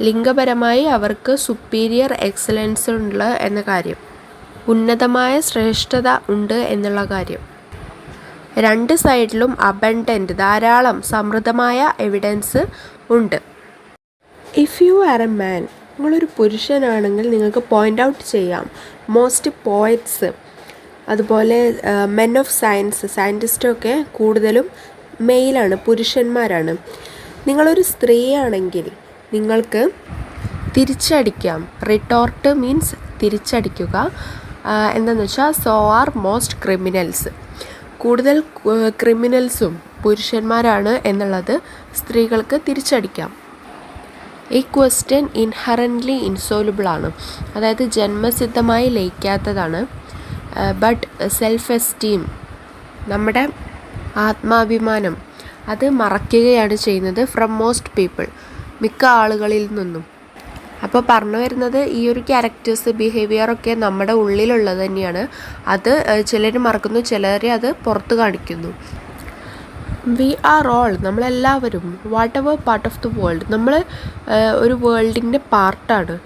ലിംഗപരമായി അവർക്ക് സുപ്പീരിയർ എക്സലൻസ് ഉണ്ട് എന്ന കാര്യം, ഉന്നതമായ ശ്രേഷ്ഠത ഉണ്ട് എന്നുള്ള കാര്യം. രണ്ട് സൈഡിലും അബണ്ടൻ്റ് ധാരാളം സമൃദ്ധമായ എവിഡൻസ് ഉണ്ട്. If you R a man, നിങ്ങളൊരു പുരുഷനാണെങ്കിൽ നിങ്ങൾക്ക് പോയിൻ്റ് ഔട്ട് ചെയ്യാം മോസ്റ്റ് പോയറ്റ്സ്, അതുപോലെ മെൻ ഓഫ് സയൻസ് സയൻറ്റിസ്റ്റൊക്കെ കൂടുതലും മെയിലാണ്, പുരുഷന്മാരാണ്. നിങ്ങളൊരു സ്ത്രീയാണെങ്കിൽ നിങ്ങൾക്ക് തിരിച്ചടിക്കാം. Retort means തിരിച്ചടിക്കുക. എന്താണെന്ന് വെച്ചാൽ സോ ആർ മോസ്റ്റ് ക്രിമിനൽസ്, കൂടുതൽ ക്രിമിനൽസും പുരുഷന്മാരാണ് എന്നുള്ളത് സ്ത്രീകൾക്ക് തിരിച്ചടിക്കാം. ഈ ക്വസ്റ്റ്യൻ ഇൻഹറൻ്റ്ലി ഇൻസോലുബിൾ ആണ്, അതായത് ജന്മസിദ്ധമായി ലയിക്കാത്തതാണ്. ബട്ട് സെൽഫ് എസ്റ്റീം, നമ്മുടെ ആത്മാഭിമാനം, അത് മറയ്ക്കുകയാണ് ചെയ്യുന്നത് ഫ്രം മോസ്റ്റ് പീപ്പിൾ, മിക്ക ആളുകളിൽ നിന്നും. അപ്പോൾ പറഞ്ഞു വരുന്നത് ഈ ഒരു ക്യാരക്ടേഴ്സ് ബിഹേവിയറൊക്കെ നമ്മുടെ ഉള്ളിലുള്ളത് തന്നെയാണ്. അത് ചിലർ മറക്കുന്നു, ചിലർ അത് പുറത്ത് കാണിക്കുന്നു. വി ആർ ഓൾ, നമ്മളെല്ലാവരും what ever part of the world, നമ്മൾ ഒരു വേൾഡിൻ്റെ പാർട്ടാണ്.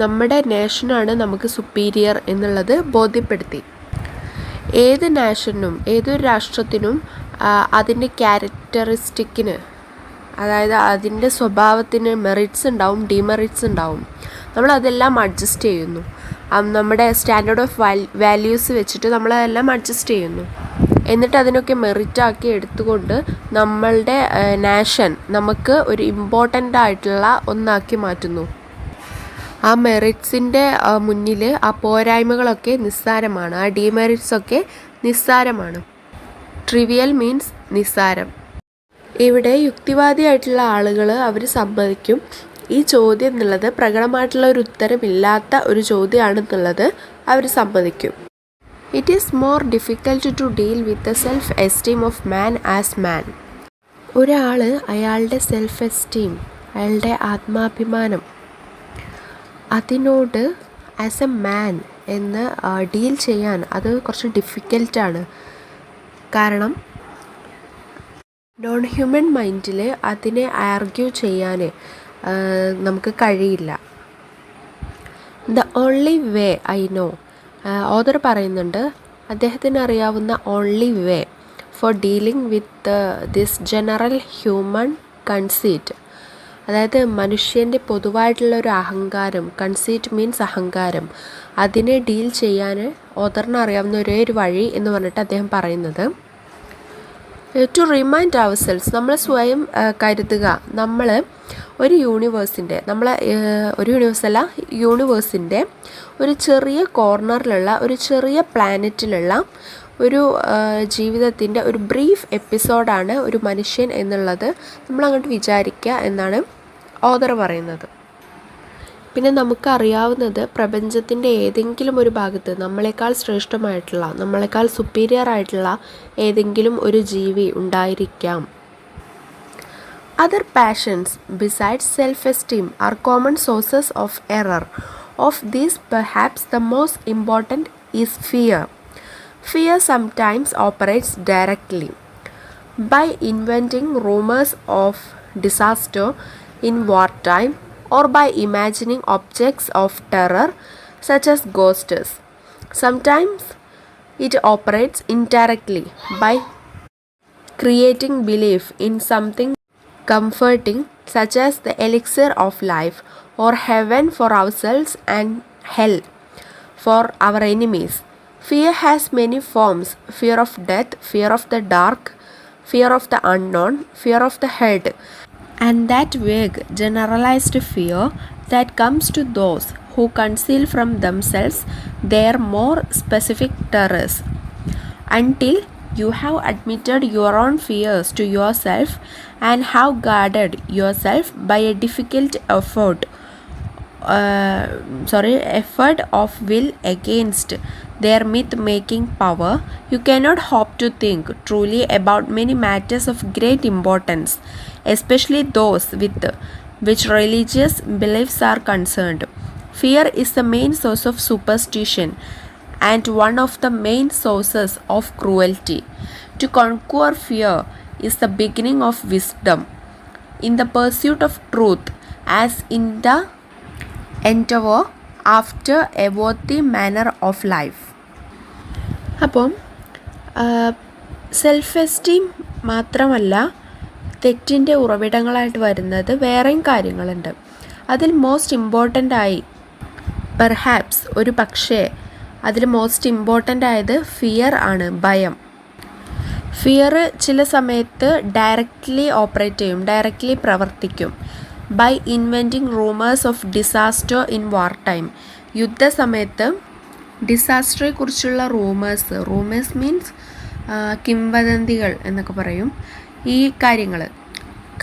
നമ്മുടെ നേഷനാണ് നമുക്ക് സുപ്പീരിയർ എന്നുള്ളത് ബോധ്യപ്പെടുത്തി. ഏത് നാഷനും ഏതൊരു രാഷ്ട്രത്തിനും അതിൻ്റെ ക്യാരക്ടറിസ്റ്റിക്കിന്, അതായത് അതിൻ്റെ സ്വഭാവത്തിന് മെറിറ്റ്സ് ഉണ്ടാവും, ഡിമെറിറ്റ്സ് ഉണ്ടാവും. നമ്മളതെല്ലാം അഡ്ജസ്റ്റ് ചെയ്യുന്നു. നമ്മുടെ സ്റ്റാൻഡേർഡ് ഓഫ് വാല്യൂസ് വെച്ചിട്ട് നമ്മളതെല്ലാം അഡ്ജസ്റ്റ് ചെയ്യുന്നു. എന്നിട്ട് അതിനൊക്കെ മെറിറ്റാക്കി എടുത്തുകൊണ്ട് നമ്മളുടെ നാഷൻ നമുക്ക് ഒരു ഇമ്പോർട്ടൻ്റ് ആയിട്ടുള്ള ഒന്നാക്കി മാറ്റുന്നു. ആ മെറിറ്റ്സിൻ്റെ മുന്നിൽ ആ പോരായ്മകളൊക്കെ നിസ്സാരമാണ്, ആ ഡിമെറിറ്റ്സൊക്കെ നിസ്സാരമാണ്. ട്രിവിയൽ മീൻസ് നിസ്സാരം. ഇവിടെ യുക്തിവാദിയായിട്ടുള്ള ആളുകൾ അവർ സമ്മതിക്കും ഈ ചോദ്യം എന്നുള്ളത് പ്രകടമായിട്ടുള്ള ഒരു ഉത്തരമില്ലാത്ത ഒരു ചോദ്യമാണെന്നുള്ളത് അവർ സമ്മതിക്കും. It is more difficult to deal with the self esteem of man as man. ഒരാൾ അയാളുടെ സെൽഫ് എസ്റ്റീം, അയാളുടെ ആത്മാഭിമാനം, അതിനോട് ആസ് എ മാൻ എന്ന് ഡീൽ ചെയ്യാൻ അത് കുറച്ച് ഡിഫിക്കൽട്ടാണ്. കാരണം നോൺ ഹ്യൂമൻ മൈൻഡിൽ അതിനെ ആർഗ്യൂ ചെയ്യാൻ നമുക്ക് കഴിയില്ല. The only way I know, author പറയുന്നുണ്ട്, അദ്ദേഹത്തിന് അറിയാവുന്ന only way for dealing with this general human conceit, അതായത് മനുഷ്യൻ്റെ പൊതുവായിട്ടുള്ള ഒരു അഹങ്കാരം, കൺസീറ്റ് മീൻസ് അഹങ്കാരം, അതിനെ ഡീൽ ചെയ്യാൻ ഓതറിന് അറിയാവുന്ന ഒരേ ഒരു വഴി എന്ന് പറഞ്ഞിട്ട് അദ്ദേഹം പറയുന്നത് ടു റിമൈൻഡ് അവർ സെൽസ്, നമ്മൾ സ്വയം കരുതുക, നമ്മൾ ഒരു യൂണിവേഴ്സിൻ്റെ, ഒരു യൂണിവേഴ്സല്ല, യൂണിവേഴ്സിൻ്റെ ഒരു ചെറിയ കോർണറിലുള്ള ഒരു ചെറിയ പ്ലാനറ്റിലുള്ള ഒരു ജീവിതത്തിൻ്റെ ഒരു ബ്രീഫ് എപ്പിസോഡാണ് ഒരു മനുഷ്യൻ എന്നുള്ളത് നമ്മളങ്ങോട്ട് വിചാരിക്കുക എന്നാണ് ഓതർ പറയുന്നത്. പിന്നെ നമുക്കറിയാവുന്നത് പ്രപഞ്ചത്തിൻ്റെ ഏതെങ്കിലും ഒരു ഭാഗത്ത് നമ്മളെക്കാൾ ശ്രേഷ്ഠമായിട്ടുള്ള, നമ്മളെക്കാൾ സുപ്പീരിയർ ആയിട്ടുള്ള ഏതെങ്കിലും ഒരു ജീവി ഉണ്ടായിരിക്കാം. Other passions besides self-esteem are common sources of error. Of these, perhaps the most important is fear. Fear sometimes operates directly by inventing rumors of disaster in wartime or by imagining objects of terror such as ghosts. Sometimes it operates indirectly by creating belief in something comforting such as the elixir of life or heaven for ourselves and hell for our enemies. Fear has many forms: fear of death, fear of the dark, fear of the unknown, fear of the head, and that vague generalized fear that comes to those who conceal from themselves their more specific terrors. Until you have admitted your own fears to yourself and have guarded yourself by a difficult effort of will against their myth-making power, you cannot hope to think truly about many matters of great importance, especially those with which religious beliefs are concerned. Fear is the main source of superstition and one of the main sources of cruelty. To conquer fear is the beginning of wisdom. In the pursuit of truth, as in the endeavor after a worthy manner of life. അപ്പം self esteem മാത്രമല്ല തെറ്റിൻ്റെ ഉറവിടങ്ങളായിട്ട് വരുന്നത് വേറെയും കാര്യങ്ങളുണ്ട്. അതിൽ most important ആയി perhaps ഒരു പക്ഷേ അതിൽ മോസ്റ്റ് ഇമ്പോർട്ടൻ്റ് ആയത് ഫിയർ ആണ്, ഭയം. ഫിയർ ചില സമയത്ത് ഡയറക്റ്റ്ലി ഓപ്പറേറ്റ് ചെയ്യും, ഡയറക്റ്റ്ലി പ്രവർത്തിക്കും. By inventing rumours of disaster in war time. യുദ്ധസമയത്ത് ഡിസാസ്റ്ററെ കുറിച്ചുള്ള റൂമേഴ്സ് മീൻസ് കിംവദന്തികൾ എന്നൊക്കെ പറയും. ഈ കാര്യങ്ങൾ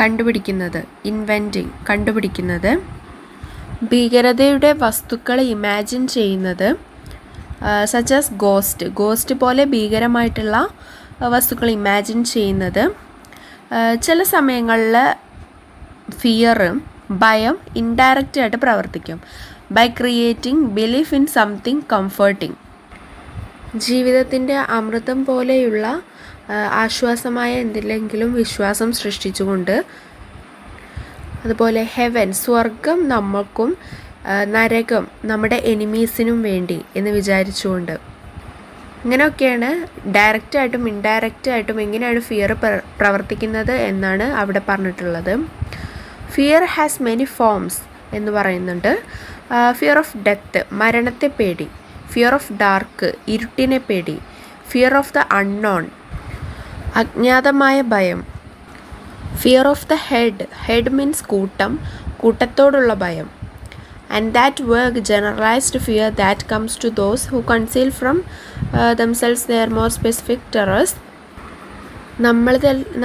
കണ്ടുപിടിക്കുന്നത്, ഇൻവെൻറ്റിങ് കണ്ടുപിടിക്കുന്നത്, ഭീകരതയുടെ വസ്തുക്കൾ ഇമാജിൻ ചെയ്യുന്നത്, സച്ച് ആസ് ഗോസ്റ്റ് പോലെ ഭീകരമായിട്ടുള്ള വസ്തുക്കൾ ഇമാജിൻ ചെയ്യുന്നത്. ചില സമയങ്ങളിൽ ഫിയർ, ഭയം ഇൻഡയറക്റ്റ് ആയിട്ട് പ്രവർത്തിക്കും. By creating belief in something comforting. ജീവിതത്തിൻ്റെ അമൃതം പോലെയുള്ള ആശ്വാസമായ എന്തിലെങ്കിലും വിശ്വാസം സൃഷ്ടിച്ചുകൊണ്ട്. അതുപോലെ ഹെവൻ സ്വർഗം നമ്മൾക്കും നരകം നമ്മുടെ എനിമീസിനും വേണ്ടി എന്ന് വിചാരിച്ചുകൊണ്ട്. ഇങ്ങനെയൊക്കെയാണ് ഡയറക്റ്റായിട്ടും ഇൻഡയറക്റ്റായിട്ടും എങ്ങനെയാണ് ഫിയർ പ്രവർത്തിക്കുന്നത് എന്നാണ് അവിടെ പറഞ്ഞിട്ടുള്ളത്. ഫിയർ ഹാസ് മെനി ഫോംസ് എന്ന് പറയുന്നുണ്ട്. ഫിയർ ഓഫ് ഡെത്ത് മരണത്തെ പേടി, ഫിയർ ഓഫ് ഡാർക്ക് ഇരുട്ടിനെ പേടി, ഫിയർ ഓഫ് ദ അൺനോൺ അജ്ഞാതമായ ഭയം, fear of the herd means കൂട്ടത്തോടുള്ള ഭയം. And that work generalized fear that comes to those who conceal from themselves their more specific terrors.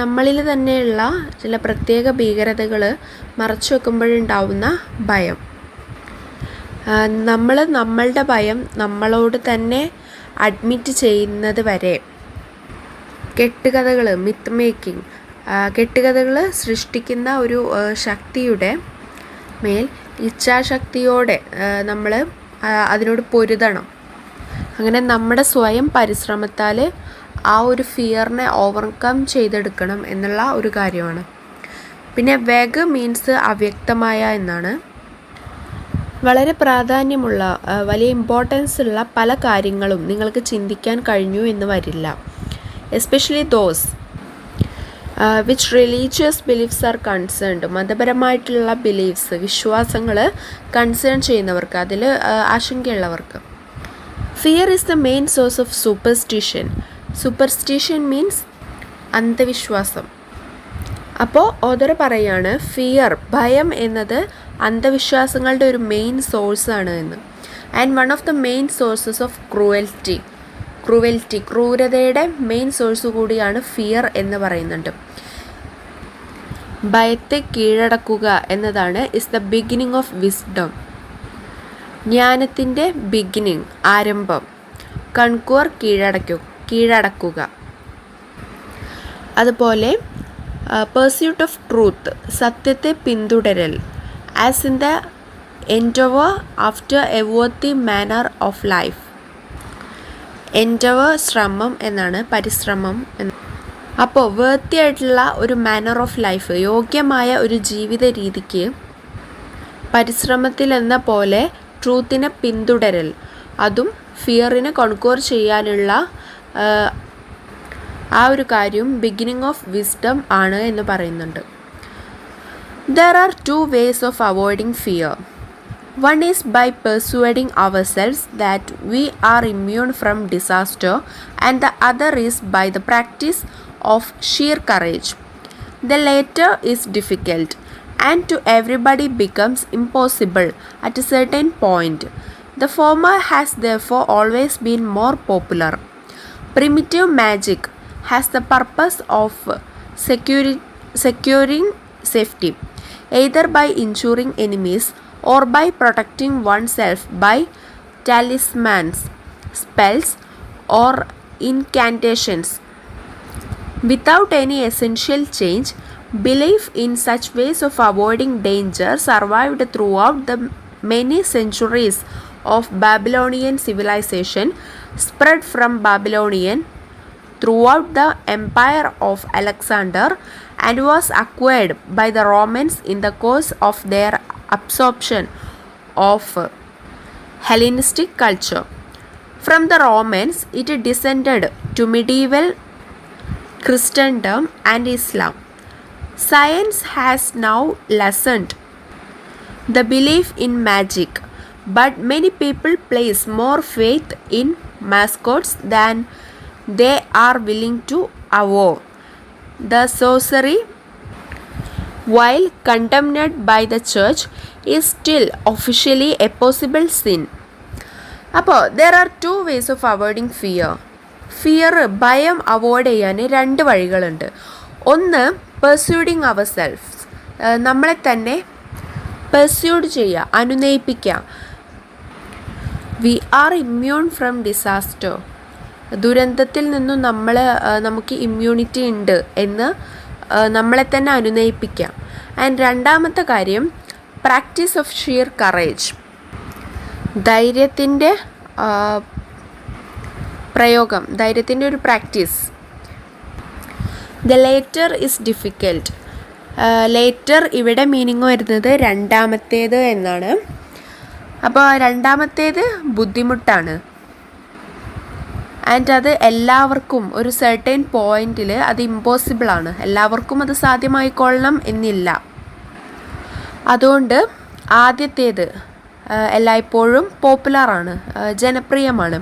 നമ്മളിൽ തന്നെയുള്ള ചില പ്രത്യേക ഭീകരതകൾ മറച്ചു വെക്കുമ്പോഴുണ്ടാവുന്ന ഭയം. നമ്മളുടെ ഭയം നമ്മളോട് തന്നെ അഡ്മിറ്റ് ചെയ്യുന്നത് വരെ കെട്ടുകഥകൾ, മിത്ത് മേക്കിംഗ്, കെട്ടുകഥകൾ സൃഷ്ടിക്കുന്ന ഒരു ശക്തിയുടെ മേൽ ഇച്ഛാശക്തിയോടെ നമ്മൾ അതിനോട് പൊരുതണം. അങ്ങനെ നമ്മുടെ സ്വയം പരിശ്രമത്താൽ ആ ഒരു ഫിയറിനെ ഓവർകം ചെയ്തെടുക്കണം എന്നുള്ള ഒരു കാര്യമാണ്. പിന്നെ വേഗ് മീൻസ് അവ്യക്തമായ എന്നാണ്. വളരെ പ്രാധാന്യമുള്ള വലിയ ഇമ്പോർട്ടൻസ് ഉള്ള പല കാര്യങ്ങളും നിങ്ങൾക്ക് ചിന്തിക്കാൻ കഴിഞ്ഞു എന്ന് വരില്ല. Especially those which religious beliefs are concerned. മതപരമായിട്ടുള്ള ബിലീഫ്സ്, വിശ്വാസങ്ങൾ കൺസേൺ ചെയ്യുന്നവർക്ക്, അതിൽ ആശങ്കയുള്ളവർക്ക്. Fear is the main source of superstition means അന്ധവിശ്വാസം. അപ്പോൾ ഓതർ പറയാണ് ഫിയർ, ഭയം എന്നത് അന്ധവിശ്വാസങ്ങളുടെ ഒരു മെയിൻ സോഴ്സാണ് എന്ന്. And one of the main sources of ക്രൂരതയുടെ മെയിൻ സോഴ്സ് കൂടിയാണ് ഫിയർ എന്ന് പറയുന്നുണ്ട്. ഭയത്തെ കീഴടക്കുക എന്നതാണ് is the beginning of wisdom. ജ്ഞാനത്തിൻ്റെ ബിഗിനിങ്, ആരംഭം. കൺക്വർ കീഴടക്കുക. അതുപോലെ പെർസ്യൂട്ട് ഓഫ് ട്രൂത്ത്, സത്യത്തെ പിന്തുടരൽ. As in the endeavour after a worthy manner of life. Endeavour ശ്രമം എന്നാണ്, പരിശ്രമം എന്ന്. അപ്പോൾ വർത്തി ആയിട്ടുള്ള ഒരു മാനർ ഓഫ് ലൈഫ്, യോഗ്യമായ ഒരു ജീവിത രീതിക്ക് പരിശ്രമത്തിലെന്ന പോലെ ട്രൂത്തിനെ പിന്തുടരൽ, അതും ഫിയറിനെ കോൺക്വർ ചെയ്യാനുള്ള ആ ഒരു കാര്യം ബിഗിനിങ് ഓഫ് വിസ്ഡം ആണ് എന്ന് പറയുന്നുണ്ട്. There are two ways of avoiding fear. One is by persuading ourselves that we are immune from disaster, and the other is by the practice of sheer courage. The latter is difficult, and to everybody becomes impossible at a certain point. The former has therefore always been more popular. Primitive magic has the purpose of securing safety, either by injuring enemies or by protecting oneself by talismans, spells, or incantations. Without any essential change, belief in such ways of avoiding danger survived throughout the many centuries of Babylonian civilization, spread from Babylonian throughout the empire of Alexander and was acquired by the Romans in the course of their absorption of Hellenistic culture. From the Romans, it descended to medieval Christendom and Islam. Science has now lessened the belief in magic, but many people place more faith in mascots than they are willing to avow. The sorcery, while condemned by the church, is still officially a possible sin. അപ്പോൾ there are two ways of avoiding fear. ഭയം avoid ചെയ്യാൻ രണ്ട് വഴികളുണ്ട്. ഒന്ന്, പെർസ്യൂഡിങ് അവർ self, നമ്മളെ തന്നെ persuade ചെയ്യുക, അനുനയിപ്പിക്കുക. We are immune from disaster, ദുരന്തത്തിൽ നിന്നും നമുക്ക് ഇമ്മ്യൂണിറ്റി ഉണ്ട് എന്ന് നമ്മളെ തന്നെ അനുനയിപ്പിക്കാം. ആൻഡ് രണ്ടാമത്തെ കാര്യം, പ്രാക്ടീസ് ഓഫ് ഷിയർ കറേജ്, ധൈര്യത്തിൻ്റെ പ്രയോഗം, ധൈര്യത്തിൻ്റെ ഒരു practice. The later is difficult. Later ഇവിടെ മീനിങ് വരുന്നത് രണ്ടാമത്തേത് എന്നാണ്. അപ്പോൾ രണ്ടാമത്തേത് ബുദ്ധിമുട്ടാണ്. ആൻഡ് അത് എല്ലാവർക്കും ഒരു സെർട്ടൈൻ പോയിന്റിൽ അത് ഇമ്പോസിബിളാണ്. എല്ലാവർക്കും അത് സാധ്യമായിക്കൊള്ളണം എന്നില്ല. അതുകൊണ്ട് ആദ്യത്തേത് എല്ലായ്പ്പോഴും പോപ്പുലറാണ്, ജനപ്രിയമാണ്.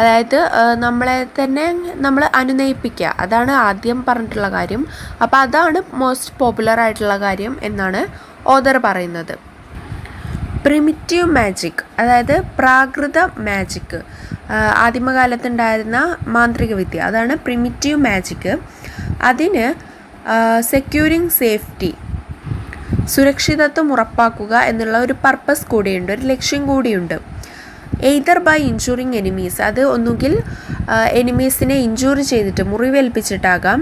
അതായത് നമ്മളെ തന്നെ നമ്മൾ അനുനയിപ്പിക്കുക, അതാണ് ആദ്യം പറഞ്ഞിട്ടുള്ള കാര്യം. അപ്പോൾ അതാണ് മോസ്റ്റ് പോപ്പുലർ ആയിട്ടുള്ള കാര്യം എന്നാണ് ഓതർ പറയുന്നത്. പ്രിമിറ്റീവ് മാജിക്, അതായത് പ്രാകൃത മാജിക്, ആദിമകാലത്തുണ്ടായിരുന്ന മാന്ത്രിക വിദ്യ, അതാണ് പ്രിമിറ്റീവ് മാജിക്. അതിന് സെക്യൂരിങ് സേഫ്റ്റി, സുരക്ഷിതത്വം ഉറപ്പാക്കുക എന്നുള്ള ഒരു പർപ്പസ് കൂടിയുണ്ട്, ഒരു ലക്ഷ്യം കൂടിയുണ്ട്. എയ്തർ ബൈ ഇൻജുറിങ് എനിമീസ്, അത് ഒന്നുകിൽ എനിമീസിനെ ഇൻജുറി ചെയ്തിട്ട് മുറിവേൽപ്പിച്ചിട്ടാകാം,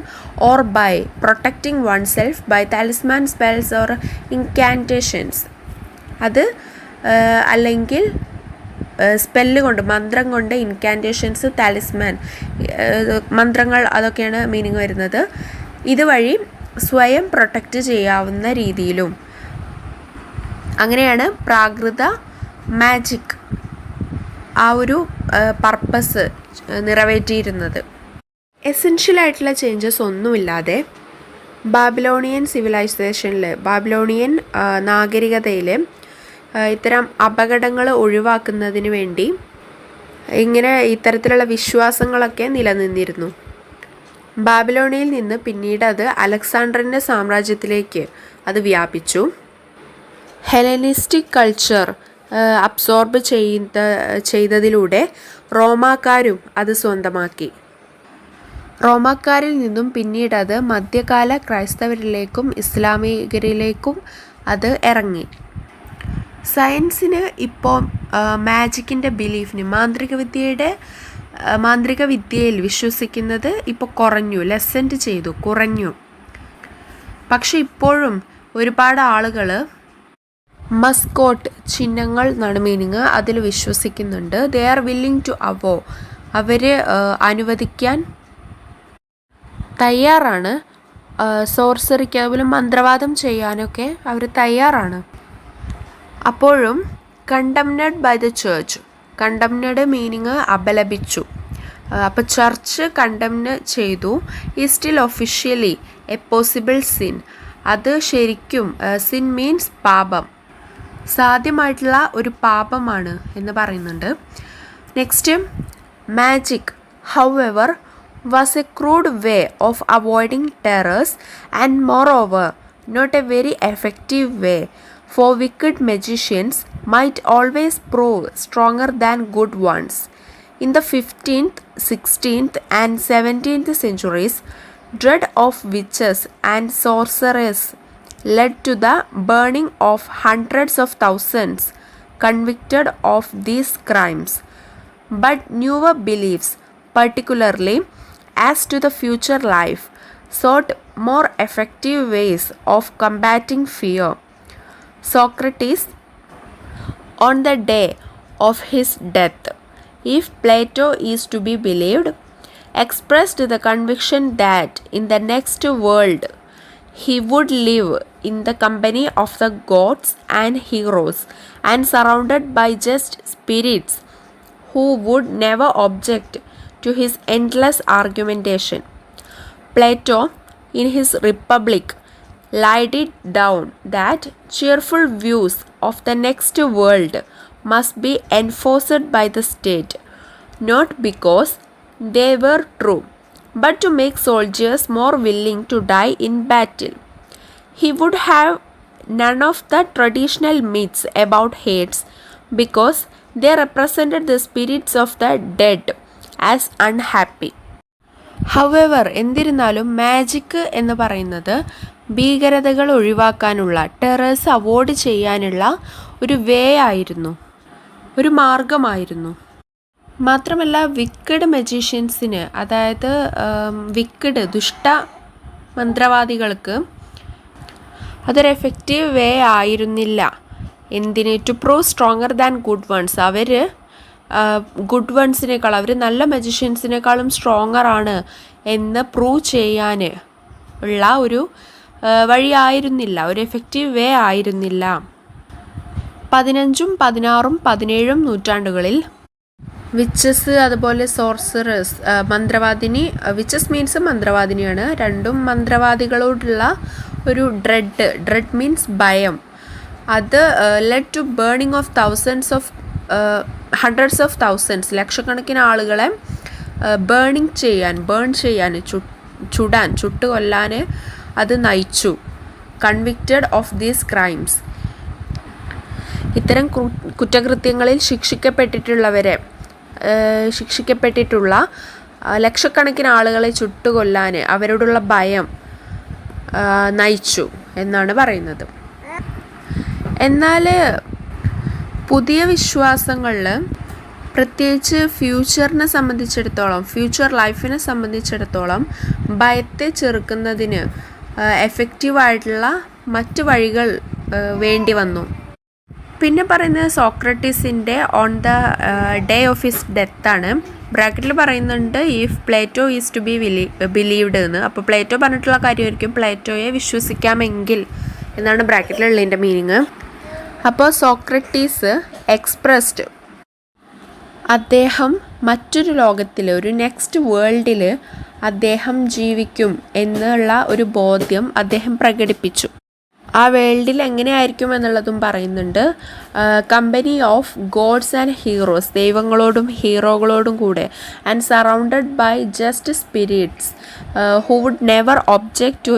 or by protecting oneself by talisman spells or incantations, അത് അല്ലെങ്കിൽ സ്പെല്ല് കൊണ്ട്, മന്ത്രം കൊണ്ട്, ഇൻകാൻറ്റേഷൻസ്, താലിസ്മാൻ, മന്ത്രങ്ങൾ, അതൊക്കെയാണ് മീനിങ് വരുന്നത്. ഇതുവഴി സ്വയം പ്രൊട്ടക്റ്റ് ചെയ്യാവുന്ന രീതിയിലും. അങ്ങനെയാണ് പ്രാകൃത മാജിക് ആ ഒരു പർപ്പസ് നിറവേറ്റിയിരുന്നത്. എസെൻഷ്യലായിട്ടുള്ള ചേഞ്ചസ് ഒന്നുമില്ലാതെ ബാബിലോണിയൻ സിവിലൈസേഷനിൽ, ബാബിലോണിയൻ നാഗരികതയിൽ ഇത്തരം അപകടങ്ങൾ ഒഴിവാക്കുന്നതിന് വേണ്ടി ഇത്തരത്തിലുള്ള വിശ്വാസങ്ങളൊക്കെ നിലനിന്നിരുന്നു. ബാബിലോണിയയിൽ നിന്ന് പിന്നീട് അത് അലക്സാണ്ടറിൻ്റെ സാമ്രാജ്യത്തിലേക്ക് അത് വ്യാപിച്ചു. ഹെലനിസ്റ്റിക് കൾച്ചർ അബ്സോർബ് ചെയ്തതിലൂടെ റോമാക്കാരും അത് സ്വന്തമാക്കി. റോമാക്കാരിൽ നിന്നും പിന്നീട് അത് മധ്യകാല ക്രൈസ്തവരിലേക്കും ഇസ്ലാമികരിലേക്കും അത് ഇറങ്ങി. സയൻസിന് ഇപ്പോൾ മാജിക്കിൻ്റെ ബിലീഫിന്, മാന്ത്രിക വിദ്യയിൽ വിശ്വസിക്കുന്നത് ഇപ്പോൾ കുറഞ്ഞു, ലെസൻഡ് ചെയ്തു, കുറഞ്ഞു. പക്ഷെ ഇപ്പോഴും ഒരുപാട് ആളുകൾ മസ്കോട്ട്, ചിഹ്നങ്ങൾ എന്നാണ് മീനിങ്, അതിൽ വിശ്വസിക്കുന്നുണ്ട്. ദേ ആർ വില്ലിങ് ടു അവോ, അവർ അനുവദിക്കാൻ തയ്യാറാണ്. സോർസറിക്ക്, അതുപോലെ മന്ത്രവാദം ചെയ്യാനൊക്കെ അവർ തയ്യാറാണ്. അപ്പോഴും condemned by the church, condemned meaning അപലപിച്ചു. അപ്പോൾ ചർച്ച് കണ്ടംന് ചെയ്തു. Is still officially a possible sin, അത് ശരിക്കും സിൻ മീൻസ് പാപം, സാധ്യമായിട്ടുള്ള ഒരു പാപമാണ് എന്ന് പറയുന്നുണ്ട്. Next, magic however was a crude way of avoiding terrors and moreover not a very effective way, for wicked magicians might always prove stronger than good ones. In the 15th, 16th and 17th centuries, dread of witches and sorcerers led to the burning of hundreds of thousands convicted of these crimes. But newer beliefs, particularly as to the future life, sought more effective ways of combating fear. Socrates, on the day of his death, if Plato is to be believed, expressed the conviction that in the next world he would live in the company of the gods and heroes and surrounded by just spirits who would never object to his endless argumentation. Plato, in his Republic, laid it down that cheerful views of the next world must be enforced by the state, not because they were true, but to make soldiers more willing to die in battle. He would have none of the traditional myths about Hades because they represented the spirits of the dead as unhappy. However എന്നിരുന്നാലും magic എന്ന് പറയുന്നത് ഭീകരതകൾ ഒഴിവാക്കാനുള്ള, ടെറേഴ്സ് avoid ചെയ്യാനുള്ള ഒരു വേ ആയിരുന്നു, ഒരു മാർഗമായിരുന്നു. മാത്രമല്ല wicked മജീഷ്യൻസിന്, അതായത് വിക്കഡ് ദുഷ്ട മന്ത്രവാദികൾക്ക് അതൊരു എഫക്റ്റീവ് വേ ആയിരുന്നില്ല. എന്തിന്? To prove stronger than good ones. അവർ ഗുഡ് വൺസിനേക്കാൾ, അവർ നല്ല മജീഷ്യൻസിനേക്കാളും സ്ട്രോങ്ങർ ആണ് എന്ന് പ്രൂവ് ചെയ്യാൻ ഉള്ള ഒരു വഴിയായിരുന്നില്ല, ഒരു എഫക്റ്റീവ് വേ ആയിരുന്നില്ല. 15, 16, 17 നൂറ്റാണ്ടുകളിൽ വിച്ചസ്, അതുപോലെ സോർസറേഴ്സ്, മന്ത്രവാദിനി, വിച്ചസ് മീൻസ് മന്ത്രവാദിനിയാണ്, രണ്ടും മന്ത്രവാദികളോടുള്ള ഒരു ഡ്രെഡ് മീൻസ് ഭയം, അത് led to burning of hundreds of thousands, ലക്ഷക്കണക്കിന് ആളുകളെ ബേൺ ചെയ്യാൻ, ചുട്ടുകൊല്ലാൻ അത് നയിച്ചു. കൺവിക്റ്റഡ് ഓഫ് ദീസ് ക്രൈംസ്, ഇത്തരം കുറ്റകൃത്യങ്ങളിൽ ശിക്ഷിക്കപ്പെട്ടിട്ടുള്ള ലക്ഷക്കണക്കിന് ആളുകളെ ചുട്ടുകൊല്ലാൻ അവരോടുള്ള ഭയം നയിച്ചു എന്നാണ് പറയുന്നത്. എന്നാൽ പുതിയ വിശ്വാസങ്ങളിൽ, പ്രത്യേകിച്ച് ഫ്യൂച്ചർ ലൈഫിനെ സംബന്ധിച്ചിടത്തോളം ഭയത്തെ ചെറുക്കുന്നതിന് എഫക്റ്റീവായിട്ടുള്ള മറ്റ് വഴികൾ വേണ്ടി വന്നു. പിന്നെ പറയുന്നത് സോക്രട്ടീസിൻ്റെ on the day of his ഡെത്താണ്. ബ്രാക്കറ്റിൽ പറയുന്നുണ്ട് if Plato is to be believed എന്ന്. അപ്പോൾ പ്ലേറ്റോ പറഞ്ഞിട്ടുള്ള കാര്യമായിരിക്കും പ്ലേറ്റോയെ വിശ്വസിക്കാമെങ്കിൽ എന്നാണ് ബ്രാക്കറ്റിലുള്ളതിൻ്റെ മീനിങ്. അപ്പോൾ സോക്രട്ടീസ് എക്സ്പ്രസ്ഡ്, അദ്ദേഹം മറ്റൊരു ലോകത്തിൽ, ഒരു നെക്സ്റ്റ് വേൾഡിൽ അദ്ദേഹം ജീവിക്കും എന്നുള്ള ഒരു ബോധ്യം അദ്ദേഹം പ്രകടിപ്പിച്ചു. ആ വേൾഡിൽ എങ്ങനെയായിരിക്കും എന്നുള്ളതും പറയുന്നുണ്ട്. Company of gods and heroes, ദൈവങ്ങളോടും ഹീറോകളോടും കൂടെ, and surrounded by just spirits who would never object to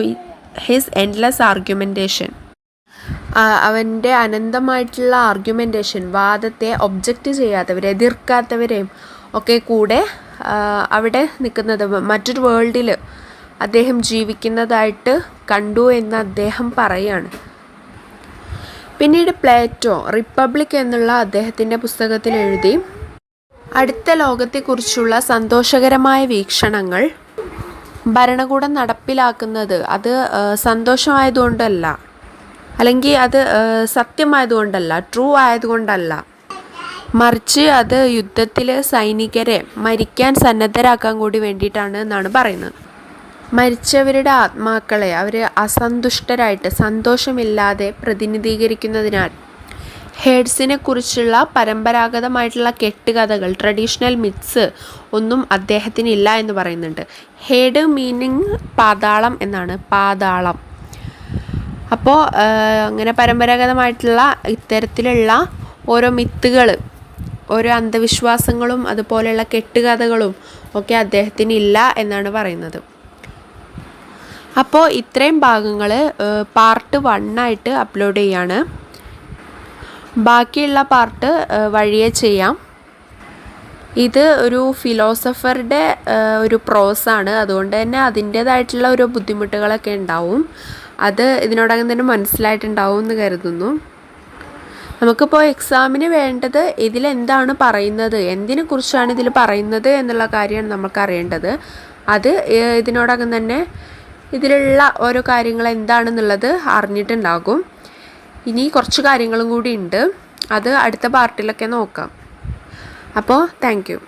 his endless argumentation. അവൻ്റെ അനന്തമായിട്ടുള്ള ആർഗ്യുമെൻറ്റേഷൻ, വാദത്തെ ഒബ്ജക്റ്റ് ചെയ്യാത്തവരെ, എതിർക്കാത്തവരെയും ഒക്കെ കൂടെ അവിടെ നിൽക്കുന്നത്, മറ്റൊരു വേൾഡിൽ അദ്ദേഹം ജീവിക്കുന്നതായിട്ട് കണ്ടു എന്ന് അദ്ദേഹം പറയാണ്. പിന്നീട് പ്ലേറ്റോ റിപ്പബ്ലിക് എന്നുള്ള അദ്ദേഹത്തിൻ്റെ പുസ്തകത്തിൽ എഴുതി, അടുത്ത ലോകത്തെക്കുറിച്ചുള്ള സന്തോഷകരമായ വീക്ഷണങ്ങൾ ഭരണകൂടം നടപ്പിലാക്കുന്നത് അത് സന്തോഷമായതുകൊണ്ടല്ല, അല്ലെങ്കിൽ അത് സത്യമായതുകൊണ്ടല്ല, ട്രൂ ആയതുകൊണ്ടല്ല, മറിച്ച് അത് യുദ്ധത്തിൽ സൈനികരെ മരിക്കാൻ സന്നദ്ധരാക്കാൻ കൂടി വേണ്ടിയിട്ടാണ് എന്നാണ് പറയുന്നത്. മരിച്ചവരുടെ ആത്മാക്കളെ അവർ അസന്തുഷ്ടരായിട്ട്, സന്തോഷമില്ലാതെ പ്രതിനിധീകരിക്കുന്നതിനാൽ ഹേഡ്സിനെ കുറിച്ചുള്ള പരമ്പരാഗതമായിട്ടുള്ള കെട്ടുകഥകൾ, ട്രഡീഷണൽ മിത്സ് ഒന്നും അദ്ദേഹത്തിനില്ല എന്ന് പറയുന്നുണ്ട്. ഹേഡ് മീനിങ് പാതാളം എന്നാണ്, പാതാളം. അപ്പോൾ അങ്ങനെ പരമ്പരാഗതമായിട്ടുള്ള ഇത്തരത്തിലുള്ള ഓരോ മിത്തുകൾ, ഓരോ അന്ധവിശ്വാസങ്ങളും അതുപോലെയുള്ള കെട്ടുകഥകളും ഒക്കെ അദ്ദേഹത്തിനില്ല എന്നാണ് പറയുന്നത്. അപ്പോൾ ഇത്രയും ഭാഗങ്ങൾ പാർട്ട് 1 അപ്ലോഡ് ചെയ്യാണ്. ബാക്കിയുള്ള പാർട്ട് വഴിയേ ചെയ്യാം. ഇത് ഒരു ഫിലോസഫറുടെ ഒരു പ്രോസാണ്, അതുകൊണ്ട് തന്നെ അതിൻ്റേതായിട്ടുള്ള ഒരു ബുദ്ധിമുട്ടുകളൊക്കെ ഉണ്ടാവും. അത് ഇതിനോടകം തന്നെ മനസ്സിലായിട്ടുണ്ടാവും എന്ന് കരുതുന്നു. നമുക്കിപ്പോൾ എക്സാമിന് വേണ്ടത് ഇതിലെന്താണ് പറയുന്നത്, എന്തിനെക്കുറിച്ചാണ് ഇതിൽ പറയുന്നത് എന്നുള്ള കാര്യമാണ് നമുക്ക് അറിയേണ്ടത്. അത് ഇതിനോടകം തന്നെ ഇതിലുള്ള ഓരോ കാര്യങ്ങൾ എന്താണെന്നുള്ളത് അറിഞ്ഞിട്ടുണ്ടാകും. ഇനി കുറച്ച് കാര്യങ്ങളും കൂടി ഉണ്ട്, അത് അടുത്ത പാർട്ടിലൊക്കെ നോക്കാം. അപ്പോൾ താങ്ക് യു.